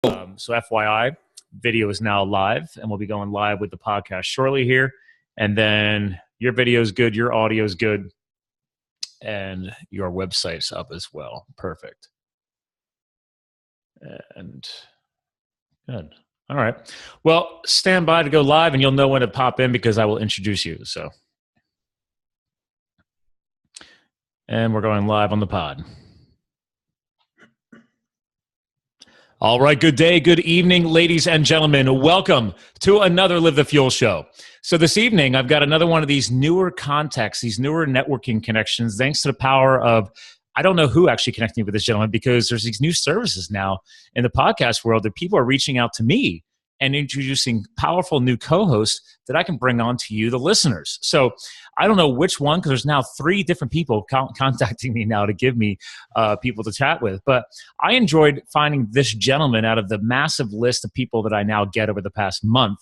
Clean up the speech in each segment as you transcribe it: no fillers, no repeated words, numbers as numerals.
So FYI, video is now live, and we'll be going live with the podcast shortly here. And then your video is good, your audio is good, and your website's up as well. Perfect. And good. All right. Well, stand by to go live, and you'll know when to pop in because I will introduce you. So, and we're going live on the pod. All right. Good day. Good evening, ladies and gentlemen. Welcome to another Live the Fuel show. So this evening, I've got another one of these newer contacts, these newer networking connections, thanks to the power of, I don't know who actually connected me with this gentleman, because there's these new services now in the podcast world that people are reaching out to me and introducing powerful new co-hosts that I can bring on to you, the listeners. So I don't know which one, because there's now 3 different people contacting me now to give me people to chat with. But I enjoyed finding this gentleman out of the massive list of people that I now get over the past month,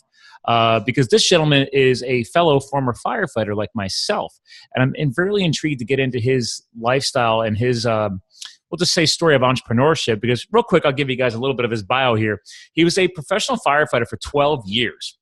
because this gentleman is a fellow former firefighter like myself. And I'm really intrigued to get into his lifestyle and his we'll just say story of entrepreneurship, because real quick, I'll give you guys a little bit of his bio here. He was a professional firefighter for 12 years.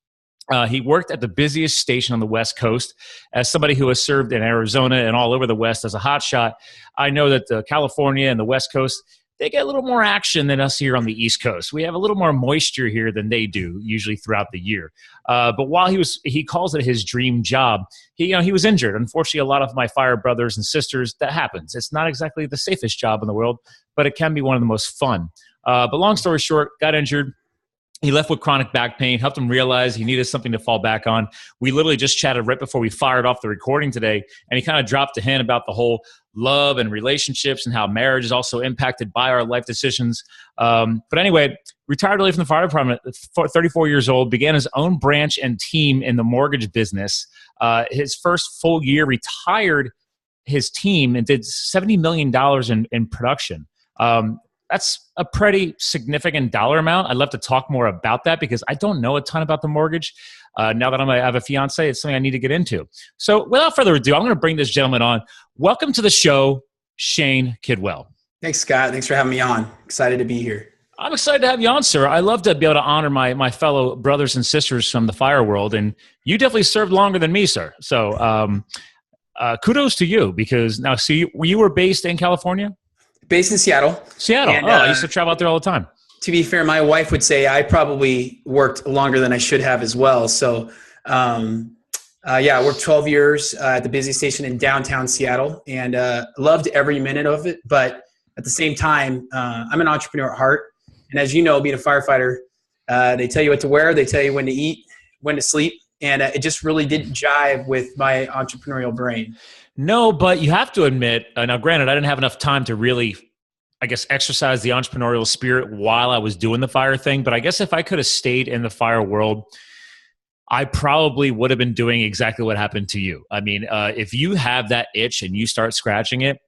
He worked at the busiest station on the West Coast. As somebody who has served in Arizona and all over the West as a hotshot, I know that California and the West Coast, they get a little more action than us here on the East Coast. We have a little more moisture here than they do usually throughout the year. But while he calls it his dream job, he was injured. Unfortunately, a lot of my fire brothers and sisters, that happens. It's not exactly the safest job in the world, but it can be one of the most fun. But long story short, got injured. He left with chronic back pain, helped him realize he needed something to fall back on. We literally just chatted right before we fired off the recording today, and he kind of dropped a hint about the whole love and relationships and how marriage is also impacted by our life decisions. But anyway, retired early from the fire department, 34 years old, began his own branch and team in the mortgage business. His first full year, retired his team and did $70 million in production. That's a pretty significant dollar amount. I'd love to talk more about that because I don't know a ton about the mortgage. Now that I have a fiance, it's something I need to get into. So without further ado, I'm going to bring this gentleman on. Welcome to the show, Shane Kidwell. Thanks, Scott. Thanks for having me on. Excited to be here. I'm excited to have you on, sir. I love to be able to honor my fellow brothers and sisters from the fire world, and you definitely served longer than me, sir. So kudos to you, because now, see, you were based in California? Based in Seattle. And, I used to travel out there all the time. To be fair, my wife would say I probably worked longer than I should have as well. So, I worked 12 years at the busy station in downtown Seattle, and loved every minute of it. But at the same time, I'm an entrepreneur at heart. And as you know, being a firefighter, they tell you what to wear, they tell you when to eat, when to sleep. And it just really didn't jive with my entrepreneurial brain. No, but you have to admit, now granted, I didn't have enough time to really, I guess, exercise the entrepreneurial spirit while I was doing the fire thing. But I guess if I could have stayed in the fire world, I probably would have been doing exactly what happened to you. I mean, if you have that itch and you start scratching it,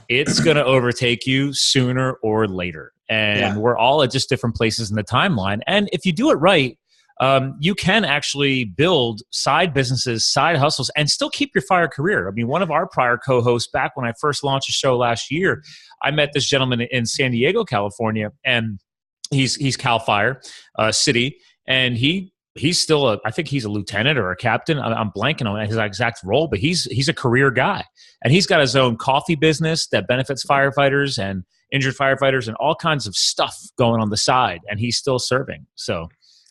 it's going to overtake you sooner or later. And we're all at just different places in the timeline. And if you do it right, you can actually build side businesses, side hustles, and still keep your fire career. I mean, one of our prior co-hosts, back when I first launched a show last year, I met this gentleman in San Diego, California, and he's Cal Fire City, and he's still I think he's a lieutenant or a captain. I'm blanking on his exact role, but he's a career guy, and he's got his own coffee business that benefits firefighters and injured firefighters and all kinds of stuff going on the side, and he's still serving. So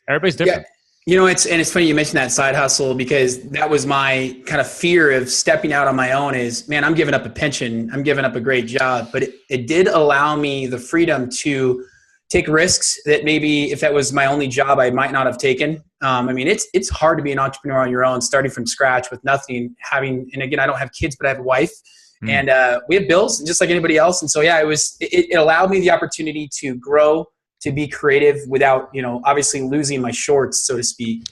everybody's different. Yeah. It's funny you mentioned that side hustle, because that was my kind of fear of stepping out on my own is, man, I'm giving up a pension. I'm giving up a great job. But it did allow me the freedom to take risks that maybe if that was my only job, I might not have taken. I mean, it's hard to be an entrepreneur on your own, starting from scratch with nothing, and again, I don't have kids, but I have a wife. And we have bills just like anybody else. And so, it allowed me the opportunity to grow, to be creative without, obviously losing my shorts, so to speak.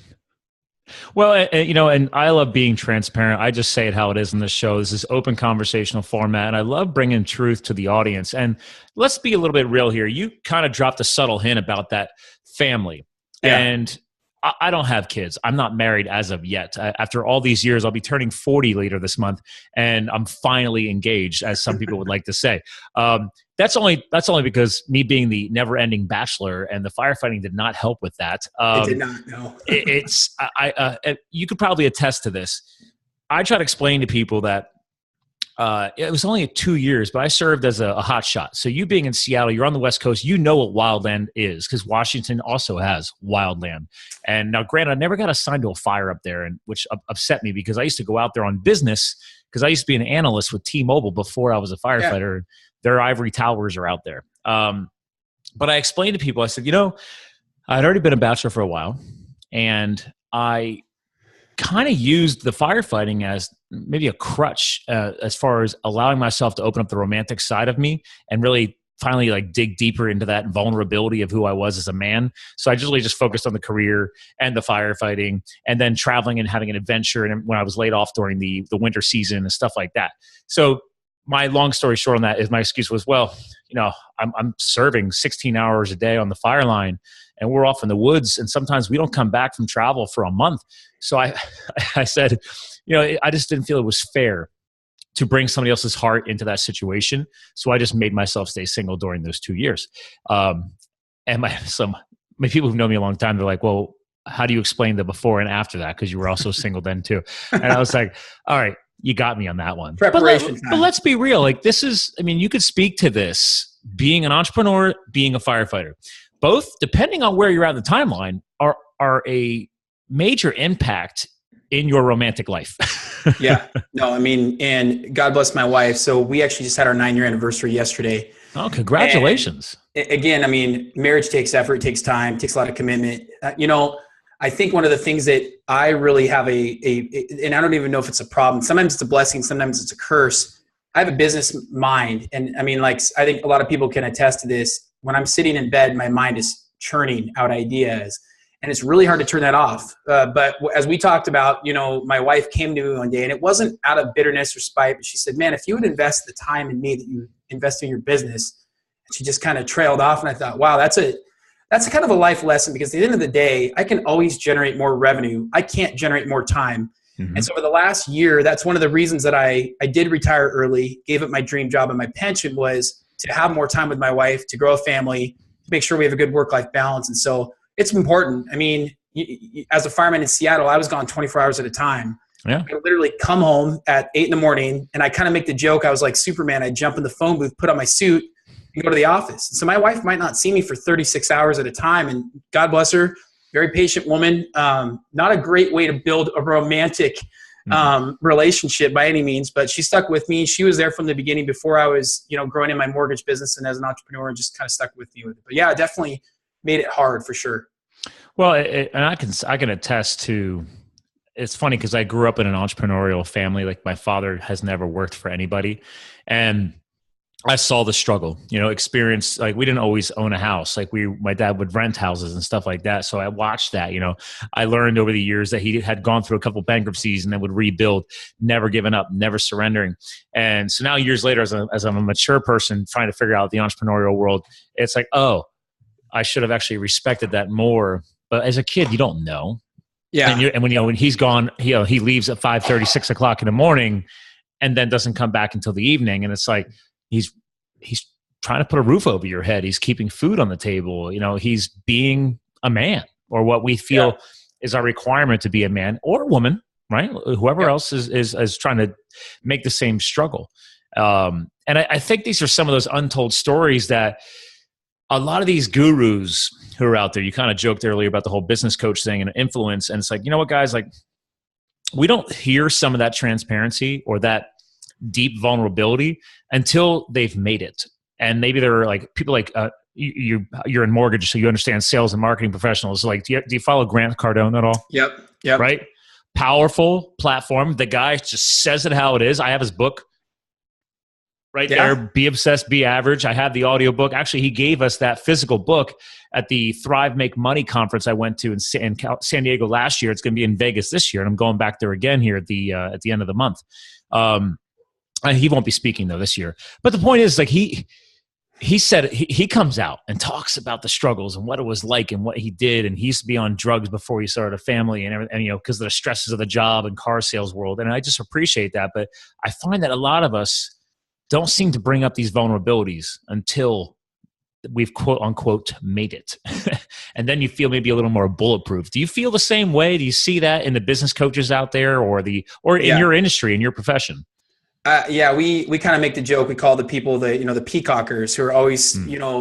Well, and I love being transparent. I just say it how it is in this show. This is open conversational format, and I love bringing truth to the audience. And let's be a little bit real here. You kind of dropped a subtle hint about that family. Yeah. And I don't have kids. I'm not married as of yet. After all these years, I'll be turning 40 later this month, and I'm finally engaged, as some people would like to say. That's only because me being the never-ending bachelor and the firefighting did not help with that. It did not, no. You could probably attest to this. I try to explain to people that it was only 2 years, but I served as a hot shot. So you being in Seattle, you're on the West Coast, you know what wildland is, because Washington also has wildland. And now, granted, I never got assigned to a fire up there, and which upset me because I used to go out there on business because I used to be an analyst with T-Mobile before I was a firefighter. Yeah. Their ivory towers are out there. But I explained to people, I said, I'd already been a bachelor for a while, and I kind of used the firefighting as maybe a crutch as far as allowing myself to open up the romantic side of me and really finally like dig deeper into that vulnerability of who I was as a man. So I just focused on the career and the firefighting, and then traveling and having an adventure. And when I was laid off during the winter season and stuff like that. So my long story short on that is my excuse was, well, I'm serving 16 hours a day on the fire line, and we're off in the woods, and sometimes we don't come back from travel for a month. So I said, I just didn't feel it was fair to bring somebody else's heart into that situation. So I just made myself stay single during those 2 years. And my people who've known me a long time, they're like, well, how do you explain the before and after that? Because you were also single then too. And I was like, all right, you got me on that one. Preparation time. But let's be real. Like, this is, you could speak to this being an entrepreneur, being a firefighter. Both, depending on where you're at in the timeline, are a major impact in your romantic life. Yeah. No, and God bless my wife. So we actually just had our 9-year anniversary yesterday. Oh, congratulations. And again, marriage takes effort, it takes time, it takes a lot of commitment. I think one of the things that I really have and I don't even know if it's a problem. Sometimes it's a blessing, sometimes it's a curse. I have a business mind. And I think a lot of people can attest to this. When I'm sitting in bed, my mind is churning out ideas, and it's really hard to turn that off. But as we talked about, my wife came to me one day, and it wasn't out of bitterness or spite, but she said, man, if you would invest the time in me that you invest in your business. And she just kind of trailed off. And I thought, wow, that's kind of a life lesson, because at the end of the day, I can always generate more revenue. I can't generate more time. Mm-hmm. And so for the last year, that's one of the reasons that I did retire early, gave up my dream job and my pension, was to have more time with my wife, to grow a family, to make sure we have a good work-life balance. And so it's important. As a fireman in Seattle, I was gone 24 hours at a time. Yeah. I would literally come home at 8 a.m. and I kind of make the joke, I was like Superman. I'd jump in the phone booth, put on my suit, and go to the office. So my wife might not see me for 36 hours at a time. And God bless her, very patient woman. Not a great way to build a romantic relationship by any means, but she stuck with me. She was there from the beginning before I was, growing in my mortgage business and as an entrepreneur, and just kind of stuck with me with it. But yeah, it definitely made it hard for sure. Well, and I can attest to. It's funny because I grew up in an entrepreneurial family. Like, my father has never worked for anybody, and I saw the struggle, experience. Like, we didn't always own a house. Like, my dad would rent houses and stuff like that. So I watched that, I learned over the years that he had gone through a couple bankruptcies and then would rebuild, never giving up, never surrendering. And so now, years later, as I'm a mature person trying to figure out the entrepreneurial world, it's like, oh, I should have actually respected that more. But as a kid, you don't know. Yeah. And when he's gone, he leaves at 5:30, 6 o'clock in the morning, and then doesn't come back until the evening. And it's like, he's trying to put a roof over your head. He's keeping food on the table. He's being a man, or what we feel is our requirement to be a man or a woman, right? Whoever else is trying to make the same struggle. And I think these are some of those untold stories that a lot of these gurus who are out there, you kind of joked earlier about the whole business coach thing and influence. And it's like, you know what, guys, like, we don't hear some of that transparency or that deep vulnerability until they've made it. And maybe there are like people like you're in mortgage, so you understand sales and marketing professionals. Like, do you follow Grant Cardone at all? Yep. Right. Powerful platform. The guy just says it how it is. I have his book right there. Be Obsessed, Be Average. I have the audiobook. Actually, he gave us that physical book at the Thrive Make Money conference I went to in San Diego last year. It's going to be in Vegas this year, and I'm going back there again here at the end of the month. He won't be speaking though this year. But the point is, like, he he said he comes out and talks about the struggles and what it was like and what he did. And he used to be on drugs before he started a family and everything, and, you know, because of the stresses of the job and car sales world. And I just appreciate that. But I find that a lot of us don't seem to bring up these vulnerabilities until we've quote unquote made it. And then you feel maybe a little more bulletproof. Do you feel the same way? Do you see that in the business coaches out there or in your industry, in your profession? Yeah, we kind of make the joke. We call the people the peacockers who are always,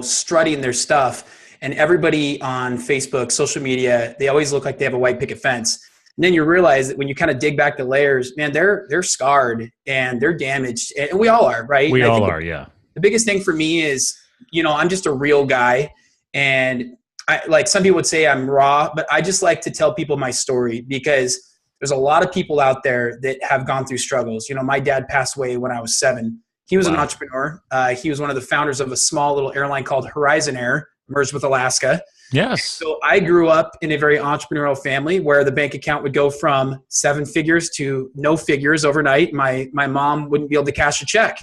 strutting their stuff, and everybody on Facebook, social media, they always look like they have a white picket fence. And then you realize that when you kind of dig back the layers, man, they're scarred and they're damaged, and we all are, right? We all are, yeah. The biggest thing for me is, I'm just a real guy, and I, like some people would say I'm raw, but I just like to tell people my story because there's a lot of people out there that have gone through struggles. My dad passed away when I was 7. He was an entrepreneur. He was one of the founders of a small little airline called Horizon Air, merged with Alaska. Yes. So I grew up in a very entrepreneurial family where the bank account would go from 7 figures to no figures overnight. My mom wouldn't be able to cash a check.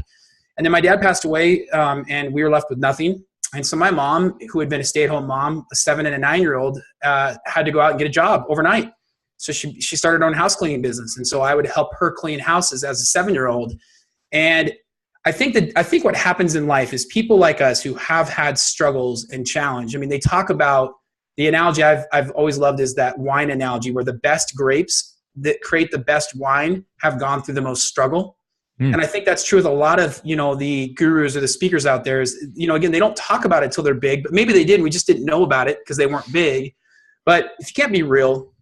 And then my dad passed away, and we were left with nothing. And so my mom, who had been a stay-at-home mom, a 7 and a 9-year-old, had to go out and get a job overnight. So she started her own house cleaning business. And so I would help her clean houses as a 7-year-old. And I think what happens in life is people like us who have had struggles and challenge. I mean, they talk about the analogy I've always loved is that wine analogy where the best grapes that create the best wine have gone through the most struggle. And I think that's true with a lot of, the gurus or the speakers out there is, again, they don't talk about it till they're big, but maybe they did. We just didn't know about it because they weren't big. But if you can't be real,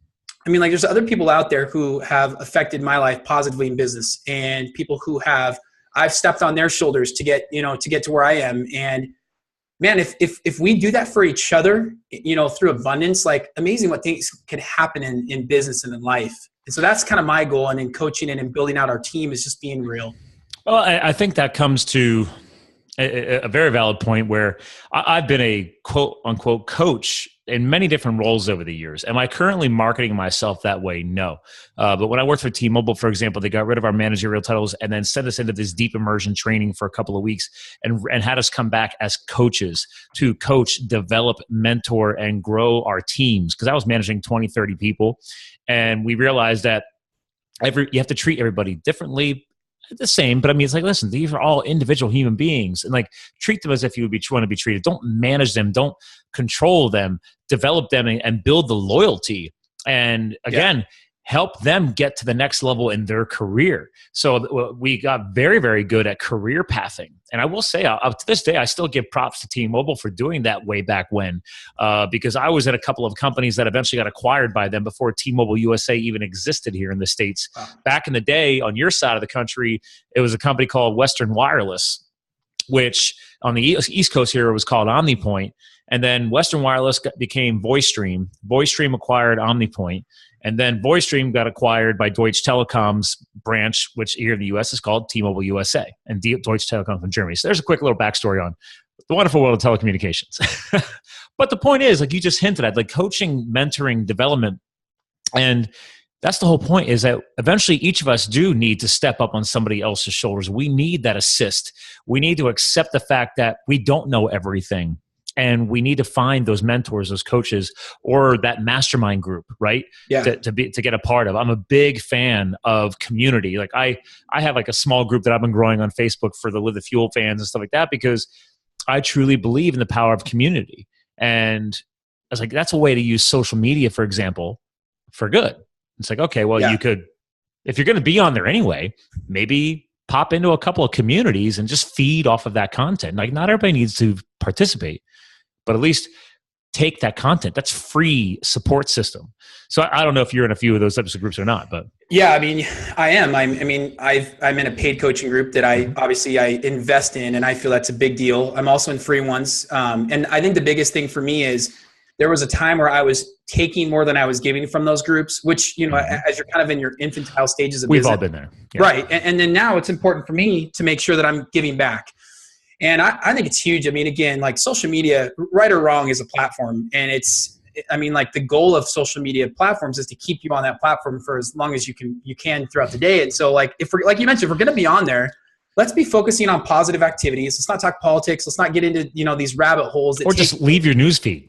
I mean, like there's other people out there who have affected my life positively in business, and people who I've stepped on their shoulders to get to where I am. And man, if we do that for each other, through abundance, like amazing what things can happen in business and in life. And so that's kind of my goal. And in coaching and in building out our team is just being real. Well, I think that comes to a very valid point where I've been a quote unquote coach in many different roles over the years. Am I currently marketing myself that way? No. But when I worked for T-Mobile, for example, they got rid of our managerial titles and then sent us into this deep immersion training for a couple of weeks and had us come back as coaches to coach, develop, mentor, and grow our teams. Because I was managing 20, 30 people. And we realized that you have to treat everybody differently, the same, but I mean, it's like, listen, these are all individual human beings, and like treat them as if you would want to be treated. Don't manage them, don't control them, develop them, and build the loyalty. And again, help them get to the next level in their career. So we got very, very good at career pathing. And I will say, up to this day, I still give props to T-Mobile for doing that way back when, because I was at a couple of companies that eventually got acquired by them before T-Mobile USA even existed here in the States. Wow. Back in the day, on your side of the country, it was a company called Western Wireless, which on the East Coast here, it was called OmniPoint. And then Western Wireless became VoiceStream. VoiceStream acquired OmniPoint. And then VoiceStream got acquired by Deutsche Telekom's branch, which here in the U.S. is called T-Mobile USA, and Deutsche Telekom from Germany. So there's a quick little backstory on the wonderful world of telecommunications. But the point is, like you just hinted at, like coaching, mentoring, development, and that's the whole point, is that eventually each of us do need to step up on somebody else's shoulders. We need that assist. We need to accept the fact that we don't know everything. And we need to find those mentors, those coaches, or that mastermind group, right? Yeah. To get a part of. I'm a big fan of community. Like I have like a small group that I've been growing on Facebook for the Live the Fuel fans and stuff like that, because I truly believe in the power of community. And I was like, that's a way to use social media, for example, for good. It's like, okay, well, you could, if you're going to be on there anyway, maybe pop into a couple of communities and just feed off of that content. Like not everybody needs to participate, but at least take that content. That's free support system. So I don't know if you're in a few of those types of groups or not, but yeah, I mean, I am. I'm in a paid coaching group that I invest in, and I feel that's a big deal. I'm also in free ones. And I think the biggest thing for me is there was a time where I was taking more than I was giving from those groups, which, as you're kind of in your infantile stages of We've business, all been there. Yeah. Right. And then now it's important for me to make sure that I'm giving back. And I think it's huge. I mean, again, like social media, right or wrong, is a platform. And the goal of social media platforms is to keep you on that platform for as long as you can throughout the day. And so like, if we're, like you mentioned, if we're going to be on there, let's be focusing on positive activities. Let's not talk politics. Let's not get into, these rabbit holes. Or just leave your news feed.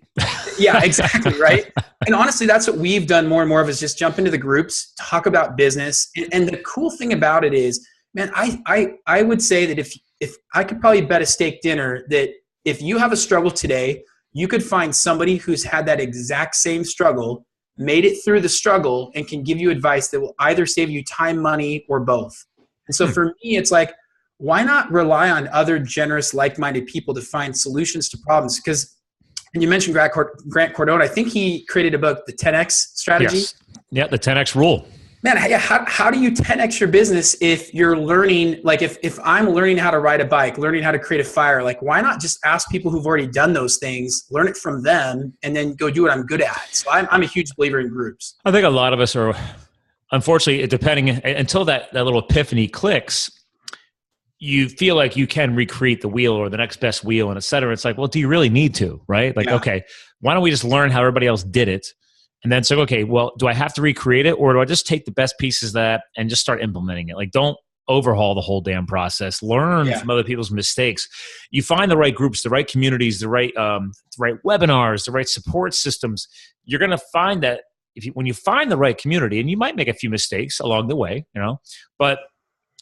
Yeah, exactly. Right. And honestly, that's what we've done more and more of, is just jump into the groups, talk about business. And the cool thing about it is, man, I would say that if I could probably bet a steak dinner that if you have a struggle today, you could find somebody who's had that exact same struggle, made it through the struggle, and can give you advice that will either save you time, money, or both. And so for me, it's like, why not rely on other generous, like-minded people to find solutions to problems? Because, and you mentioned Grant Cardone, I think he created a book, The 10X Strategy. Yes. Yeah, the 10X rule. Man, how do you 10X your business if you're learning, like if I'm learning how to ride a bike, learning how to create a fire, like why not just ask people who've already done those things, learn it from them, and then go do what I'm good at? So I'm a huge believer in groups. I think a lot of us are, unfortunately, depending, until that little epiphany clicks, you feel like you can recreate the wheel or the next best wheel and et cetera. It's like, well, do you really need to, right? Like, okay, why don't we just learn how everybody else did it? And then say, okay, well, do I have to recreate it, or do I just take the best pieces of that and just start implementing it? Like, don't overhaul the whole damn process. Learn from other people's mistakes. You find the right groups, the right communities, the right webinars, the right support systems. You're going to find that when you find the right community, and you might make a few mistakes along the way, but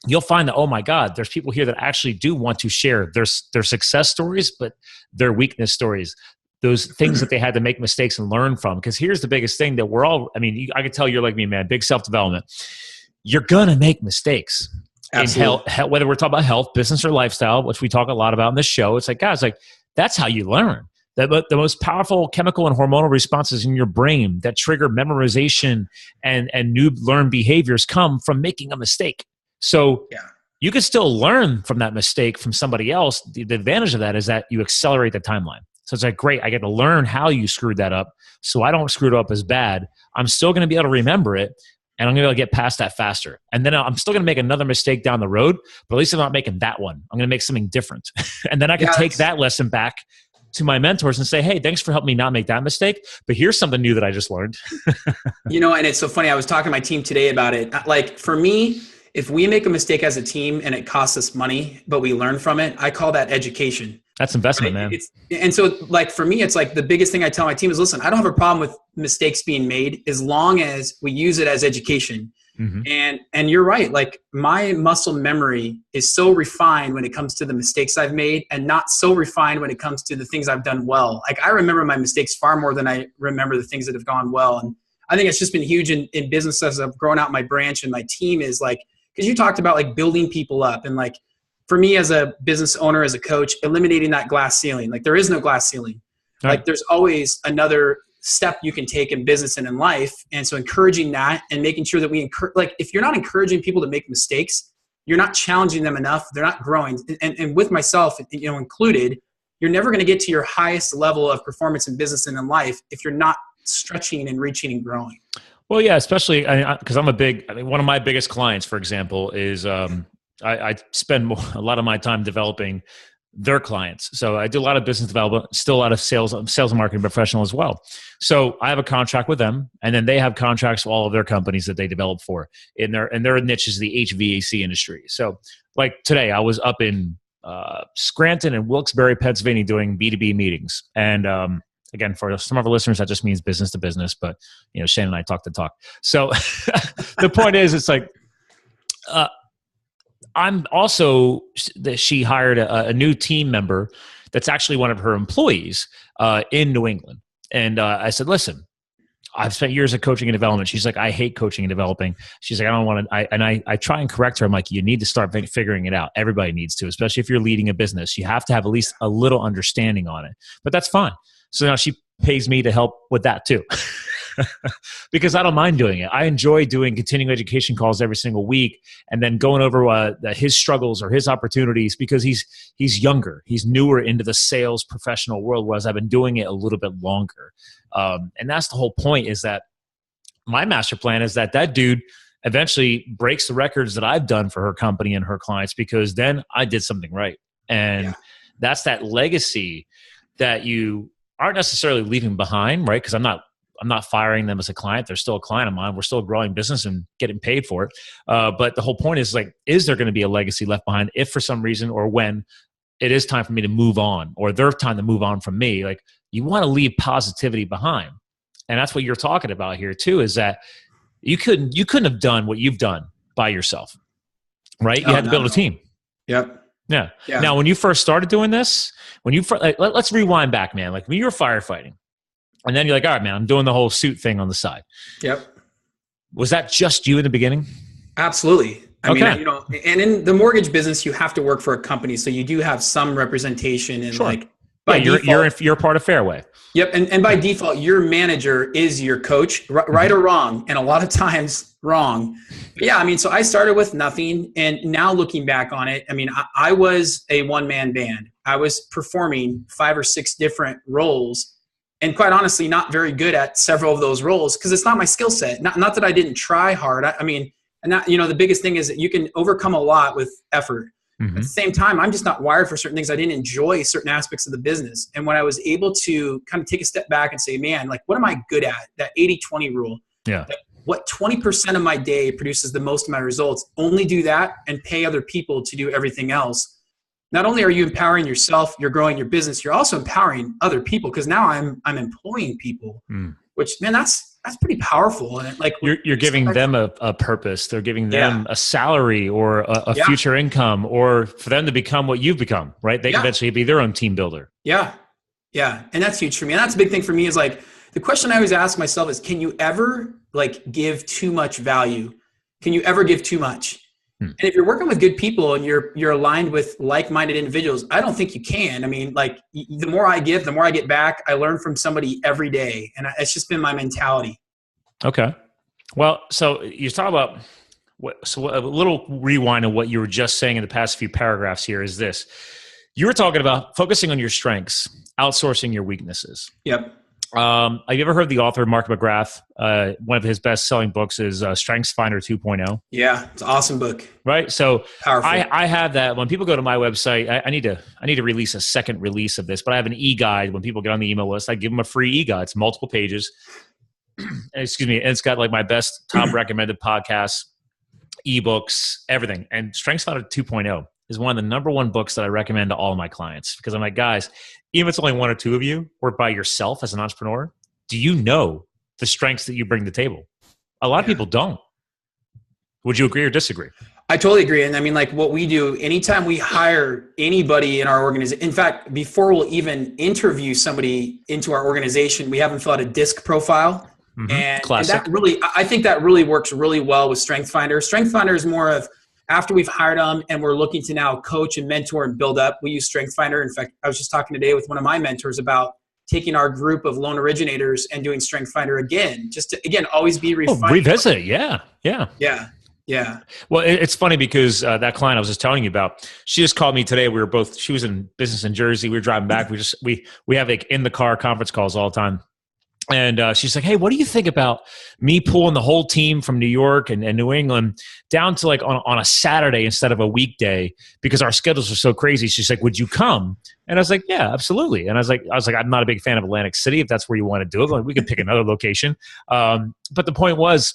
you'll find that, oh my God, there's people here that actually do want to share their success stories, but their weakness stories. Those things that they had to make mistakes and learn from. Because here's the biggest thing that we're all, I can tell you're like me, man, big self-development. You're going to make mistakes. Absolutely. In health, whether we're talking about health, business, or lifestyle, which we talk a lot about in this show. It's like, guys, that's how you learn. The most powerful chemical and hormonal responses in your brain that trigger memorization and new learned behaviors come from making a mistake. So you can still learn from that mistake from somebody else. The advantage of that is that you accelerate the timeline. So it's like, great, I get to learn how you screwed that up so I don't screw it up as bad. I'm still going to be able to remember it, and I'm going to be able to get past that faster. And then I'm still going to make another mistake down the road, but at least I'm not making that one. I'm going to make something different. And then I can take that lesson back to my mentors and say, hey, thanks for helping me not make that mistake, but here's something new that I just learned. And it's so funny. I was talking to my team today about it. Like, for me, if we make a mistake as a team and it costs us money, but we learn from it, I call that education. That's investment, man. And so, like, for me, it's like the biggest thing I tell my team is, listen, I don't have a problem with mistakes being made as long as we use it as education. Mm-hmm. And you're right. Like, my muscle memory is so refined when it comes to the mistakes I've made, and not so refined when it comes to the things I've done well. Like, I remember my mistakes far more than I remember the things that have gone well. And I think it's just been huge in business as I've grown out my branch, and my team is like, because you talked about like building people up, and like, for me as a business owner, as a coach, eliminating that glass ceiling. Like, there is no glass ceiling. Right. Like, there's always another step you can take in business and in life. And so encouraging that and making sure that we like, if you're not encouraging people to make mistakes, you're not challenging them enough. They're not growing. And with myself, included, you're never going to get to your highest level of performance in business and in life if you're not stretching and reaching and growing. Well, yeah, especially because one of my biggest clients, for example, is I spend a lot of my time developing their clients. So I do a lot of business development, still a lot of sales and marketing professional as well. So I have a contract with them, and then they have contracts with all of their companies that they develop for. And their niche is the HVAC industry. So like today, I was up in Scranton and Wilkes-Barre, Pennsylvania, doing B2B meetings. And again, for some of our listeners, that just means business to business. But Shane and I talk the talk. So the point is, it's like, I'm also that she hired a new team member that's actually one of her employees in New England. And I said, listen, I've spent years of coaching and development. She's like, I hate coaching and developing. She's like, I don't want to. I try and correct her. I'm like, you need to start figuring it out. Everybody needs to, especially if you're leading a business. You have to have at least a little understanding on it. But that's fine. So now she pays me to help with that too. Because I don't mind doing it. I enjoy doing continuing education calls every single week and then going over his struggles or his opportunities, because he's younger. He's newer into the sales professional world, whereas I've been doing it a little bit longer. And that's the whole point, is that my master plan is that dude eventually breaks the records that I've done for her company and her clients, because then I did something right. And that's that legacy that you aren't necessarily leaving behind, right? Because I'm not I'm not firing them as a client. They're still a client of mine. We're still a growing business and getting paid for it. But the whole point is like, is there going to be a legacy left behind if for some reason or when it is time for me to move on or their time to move on from me? Like, you want to leave positivity behind. And that's what you're talking about here too, is that you couldn't have done what you've done by yourself, right? You had to build a team. Yep. Yeah. Now, when you first started doing this, let's rewind back, man. Like when you were firefighting and then you're like, all right, man, I'm doing the whole suit thing on the side. Yep. Was that just you in the beginning? Absolutely. I mean, you know, and in the mortgage business, you have to work for a company. So you do have some representation and like, by default, you're part of Fairway. Yep. And by default, your manager is your coach, right or wrong. And a lot of times wrong. But yeah. I mean, so I started with nothing. And now looking back on it, I mean, I was a one-man band. I was performing 5 or 6 different roles. And quite honestly, not very good at several of those roles because it's not my skill set. Not that I didn't try hard. I mean, and that, you know, the biggest thing is that you can overcome a lot with effort. At the same time, I'm just not wired for certain things. I didn't enjoy certain aspects of the business. And when I was able to kind of take a step back and say, man, like, what am I good at? That 80-20 rule. Yeah. Like, what 20% of my day produces the most of my results? Only do that and pay other people to do everything else. Not only are you empowering yourself, you're growing your business, you're also empowering other people because now I'm employing people, which, man, that's pretty powerful. And like you're giving them a purpose. They're giving them a salary or a future income, or for them to become what you've become, right? They can eventually be their own team builder. Yeah. Yeah. And that's huge for me. And that's a big thing for me is like, the question I always ask myself is, can you ever like give too much value? Can you ever give too much? And if you're working with good people and you're aligned with like-minded individuals, I don't think you can. I mean, like the more I give, the more I get back. I learn from somebody every day. And it's just been my mentality. Okay. Well, so you talk about a little rewind of what you were just saying in the past few paragraphs here is this. You were talking about focusing on your strengths, outsourcing your weaknesses. Yep. Have you ever heard the author, Mark McGrath? One of his best-selling books is StrengthsFinder 2.0. Yeah, it's an awesome book. Right? So powerful. I have that. When people go to my website, I need to release a second release of this, but I have an e-guide. When people get on the email list, I give them a free e-guide. It's multiple pages. Excuse me. And it's got like my best top recommended podcasts, ebooks, everything. And StrengthsFinder 2.0 is one of the number one books that I recommend to all of my clients because I'm like, guys, even if it's only 1 or 2 of you or by yourself as an entrepreneur, do you know the strengths that you bring to the table? A lot of people don't. Would you agree or disagree? I totally agree. And I mean, like what we do, anytime we hire anybody in our organization, in fact, before we'll even interview somebody into our organization, we have them fill out a DISC profile. And that really, I think that really works really well with StrengthsFinder. StrengthsFinder is more of after we've hired them and we're looking to now coach and mentor and build up, we use StrengthsFinder. In fact, I was just talking today with one of my mentors about taking our group of loan originators and doing StrengthsFinder again, just to, again, always be refined. Revisit. Yeah. Well, it's funny because that client I was just telling you about, she just called me today. She was in business in Jersey. We were driving back. We have like in the car conference calls all the time. And she's like, hey, what do you think about me pulling the whole team from New York and New England down to like on a Saturday instead of a weekday because our schedules are so crazy? She's like, would you come? And I was like, yeah, absolutely. And I was like, I'm not a big fan of Atlantic City. If that's where you want to do it, like, we could pick another location. But the point was,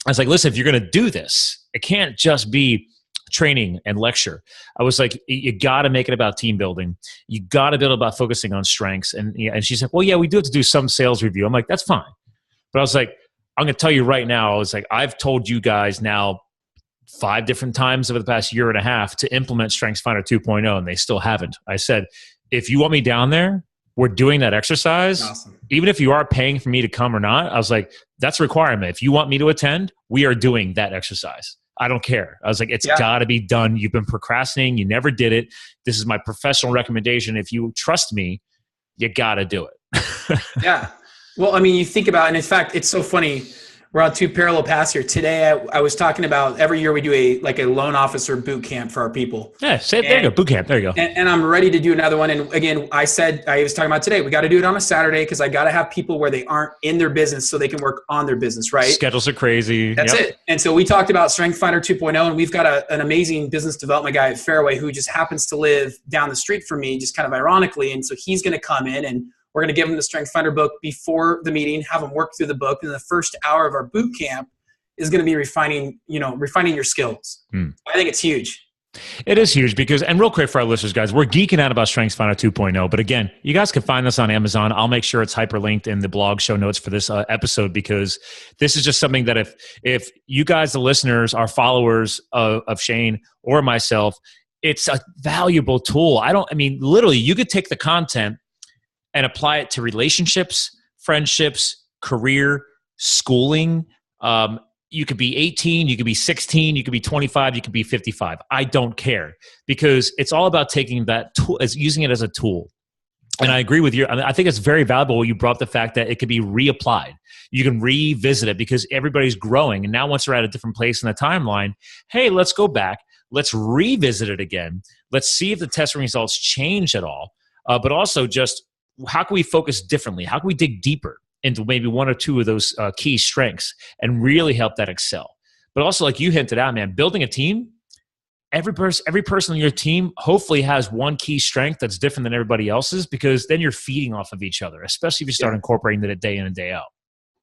I was like, listen, if you're going to do this, it can't just be training and lecture. I was like, you got to make it about team building. You got to build about focusing on strengths. And she's like, well, yeah, we do have to do some sales review. I'm like, that's fine. But I was like, I'm going to tell you right now, I was like, I've told you guys now 5 different times over the past year and a half to implement StrengthsFinder 2.0, and they still haven't. I said, if you want me down there, we're doing that exercise. Awesome. Even if you are paying for me to come or not, I was like, that's a requirement. If you want me to attend, we are doing that exercise. I don't care. I was like, it's got to be done. You've been procrastinating. You never did it. This is my professional recommendation. If you trust me, you got to do it. Yeah. Well, I mean, you think about, and in fact, it's so funny. We're on 2 parallel paths here. Today, I was talking about every year we do a loan officer boot camp for our people. Yeah, there you go. Boot camp. There you go. And I'm ready to do another one. And again, I was talking about today, we got to do it on a Saturday because I got to have people where they aren't in their business so they can work on their business, right? Schedules are crazy. That's it. And so we talked about StrengthsFinder 2.0, and we've got an amazing business development guy at Fairway who just happens to live down the street from me, just kind of ironically. And so he's going to come in and We're going to give them the StrengthsFinder book before the meeting, have them work through the book. And the first hour of our boot camp is going to be refining your skills. I think it's huge. It is huge because, and real quick for our listeners, guys, we're geeking out about StrengthsFinder 2.0. But again, you guys can find this on Amazon. I'll make sure it's hyperlinked in the blog show notes for this episode, because this is just something that if you guys, the listeners, are followers of Shane or myself, it's a valuable tool. Literally, you could take the content and apply it to relationships, friendships, career, schooling. You could be 18, you could be 16, you could be 25, you could be 55. I don't care, because it's all about taking that tool, using it as a tool. And I agree with you. I think it's very valuable. You brought up the fact that it could be reapplied. You can revisit it because everybody's growing. And now once they're at a different place in the timeline, hey, let's go back. Let's revisit it again. Let's see if the testing results change at all. But also just how can we focus differently? How can we dig deeper into maybe one or two of those key strengths and really help that excel? But also, like you hinted out, man, building a team, every person on your team hopefully has one key strength that's different than everybody else's, because then you're feeding off of each other, especially if you start incorporating it day in and day out.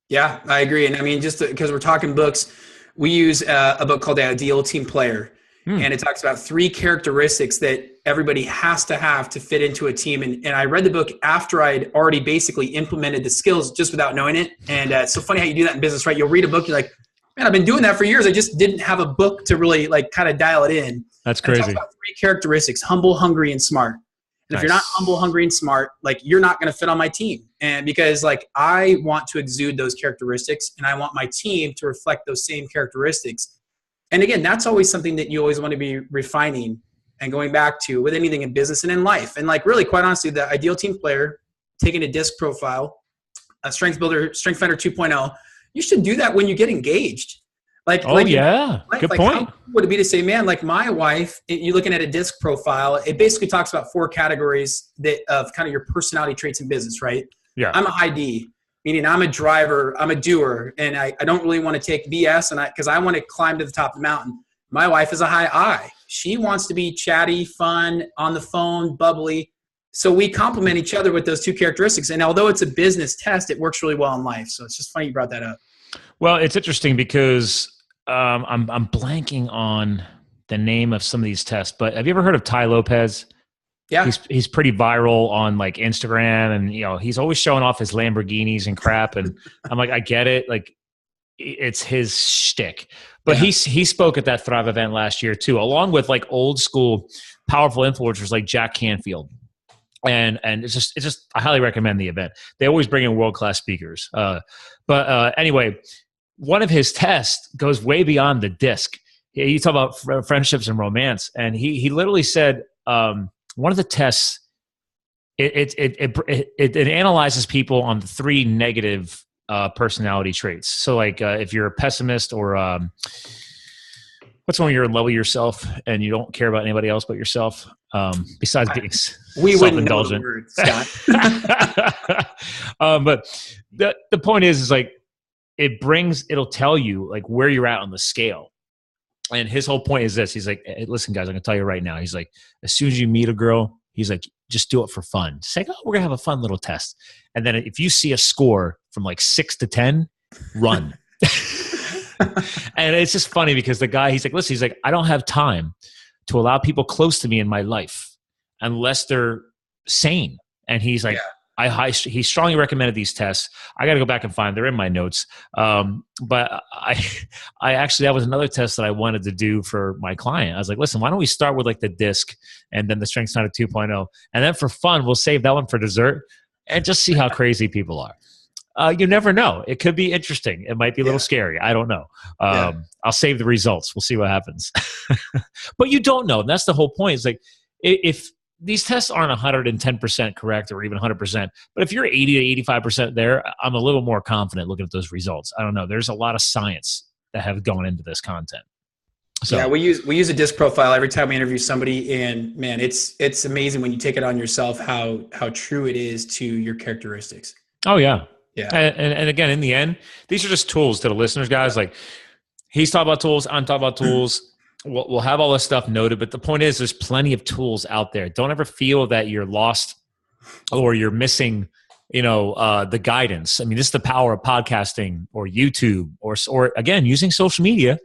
Yeah, I agree. And just because we're talking books, we use a book called The Ideal Team Player. And it talks about 3 characteristics that everybody has to have to fit into a team. And I read the book after I'd already basically implemented the skills just without knowing it. And it's so funny how you do that in business, right? You'll read a book, you're like, man, I've been doing that for years. I just didn't have a book to really kind of dial it in. That's crazy. It talks about 3 characteristics: humble, hungry, and smart. And if you're not humble, hungry, and smart, you're not going to fit on my team. And because I want to exude those characteristics, and I want my team to reflect those same characteristics. And again, that's always something that you always want to be refining and going back to with anything in business and in life. And really, quite honestly, the Ideal Team Player, taking a disc profile, a Strength Builder, StrengthsFinder 2.0, you should do that when you get engaged. Good point. How cool would it be to say, man, my wife, you're looking at a disc profile, it basically talks about 4 categories of kind of your personality traits in business, right? Yeah. I'm a high D. Meaning I'm a driver, I'm a doer, and I don't really want to take BS because I want to climb to the top of the mountain. My wife is a high I. She wants to be chatty, fun, on the phone, bubbly. So we complement each other with those 2 characteristics. And although it's a business test, it works really well in life. So it's just funny you brought that up. Well, it's interesting because I'm blanking on the name of some of these tests, but have you ever heard of Ty Lopez? Yeah. He's pretty viral on Instagram, and he's always showing off his Lamborghinis and crap. And I'm like, I get it. It's his shtick. But he spoke at that Thrive event last year too, along with old school powerful influencers like Jack Canfield. And it's just I highly recommend the event. They always bring in world-class speakers. But anyway, one of his tests goes way beyond the disc. You talk about friendships and romance, and he literally said, one of the tests, it analyzes people on the 3 negative personality traits. So if you're a pessimist, or what's when you're in love with yourself and you don't care about anybody else but yourself, besides being self-indulgent. Wouldn't know the word, Scott. But the point is it'll tell you where you're at on the scale. And his whole point is this. He's like, hey, listen, guys, I'm going to tell you right now. He's like, as soon as you meet a girl, he's like, just do it for fun. Say, we're going to have a fun little test. And then if you see a score from 6 to 10, run. And it's just funny because the guy, he's like, listen, he's like, I don't have time to allow people close to me in my life unless they're sane. And he's like, he strongly recommended these tests. I got to go back and find them. They're in my notes. But I actually, that was another test that I wanted to do for my client. I was like, listen, why don't we start with the disc and then the StrengthsFinder 2.0. And then for fun, we'll save that one for dessert and just see how crazy people are. You never know. It could be interesting. It might be a little scary. I don't know. I'll save the results. We'll see what happens. But you don't know. And that's the whole point. It's if these tests aren't 110% correct or even 100%, but if you're 80 to 85% there, I'm a little more confident looking at those results. I don't know. There's a lot of science that have gone into this content. So we use a disc profile every time we interview somebody, and man, it's amazing when you take it on yourself how true it is to your characteristics. Oh yeah. Yeah. And again, in the end, these are just tools to the listeners, guys. He's talking about tools. I'm talking about tools. We'll have all this stuff noted, but the point is there's plenty of tools out there. Don't ever feel that you're lost or you're missing the guidance. I mean, this is the power of podcasting or YouTube or again, using social media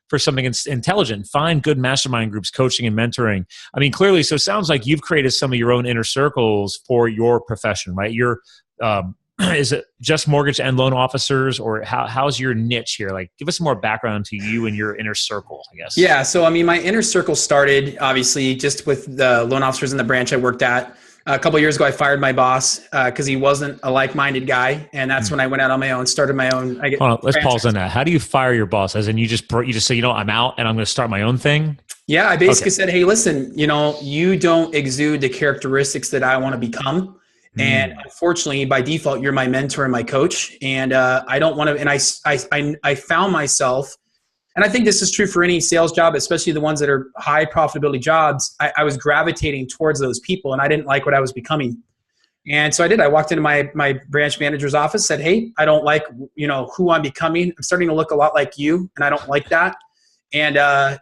for something intelligent. Find good mastermind groups, coaching and mentoring. I mean, clearly, so it sounds like you've created some of your own inner circles for your profession, right? Is it just mortgage and loan officers, or how's your niche here? Like, give us some more background to you and your inner circle, I guess. Yeah. So, I mean, my inner circle started obviously just with the loan officers in the branch I worked at. A couple of years ago, I fired my boss because he wasn't a like-minded guy, and that's when I went out on my own, started my own. Hold on, let's pause on that. How do you fire your boss? As in, you just say, I'm out and I'm going to start my own thing. Yeah, I basically said, hey, listen, you don't exude the characteristics that I want to become. And unfortunately, by default, you're my mentor and my coach. And I don't want to, and I found myself, and I think this is true for any sales job, especially the ones that are high profitability jobs. I was gravitating towards those people, and I didn't like what I was becoming. And so I did. I walked into my branch manager's office, said, hey, I don't like, who I'm becoming. I'm starting to look a lot like you, and I don't like that. And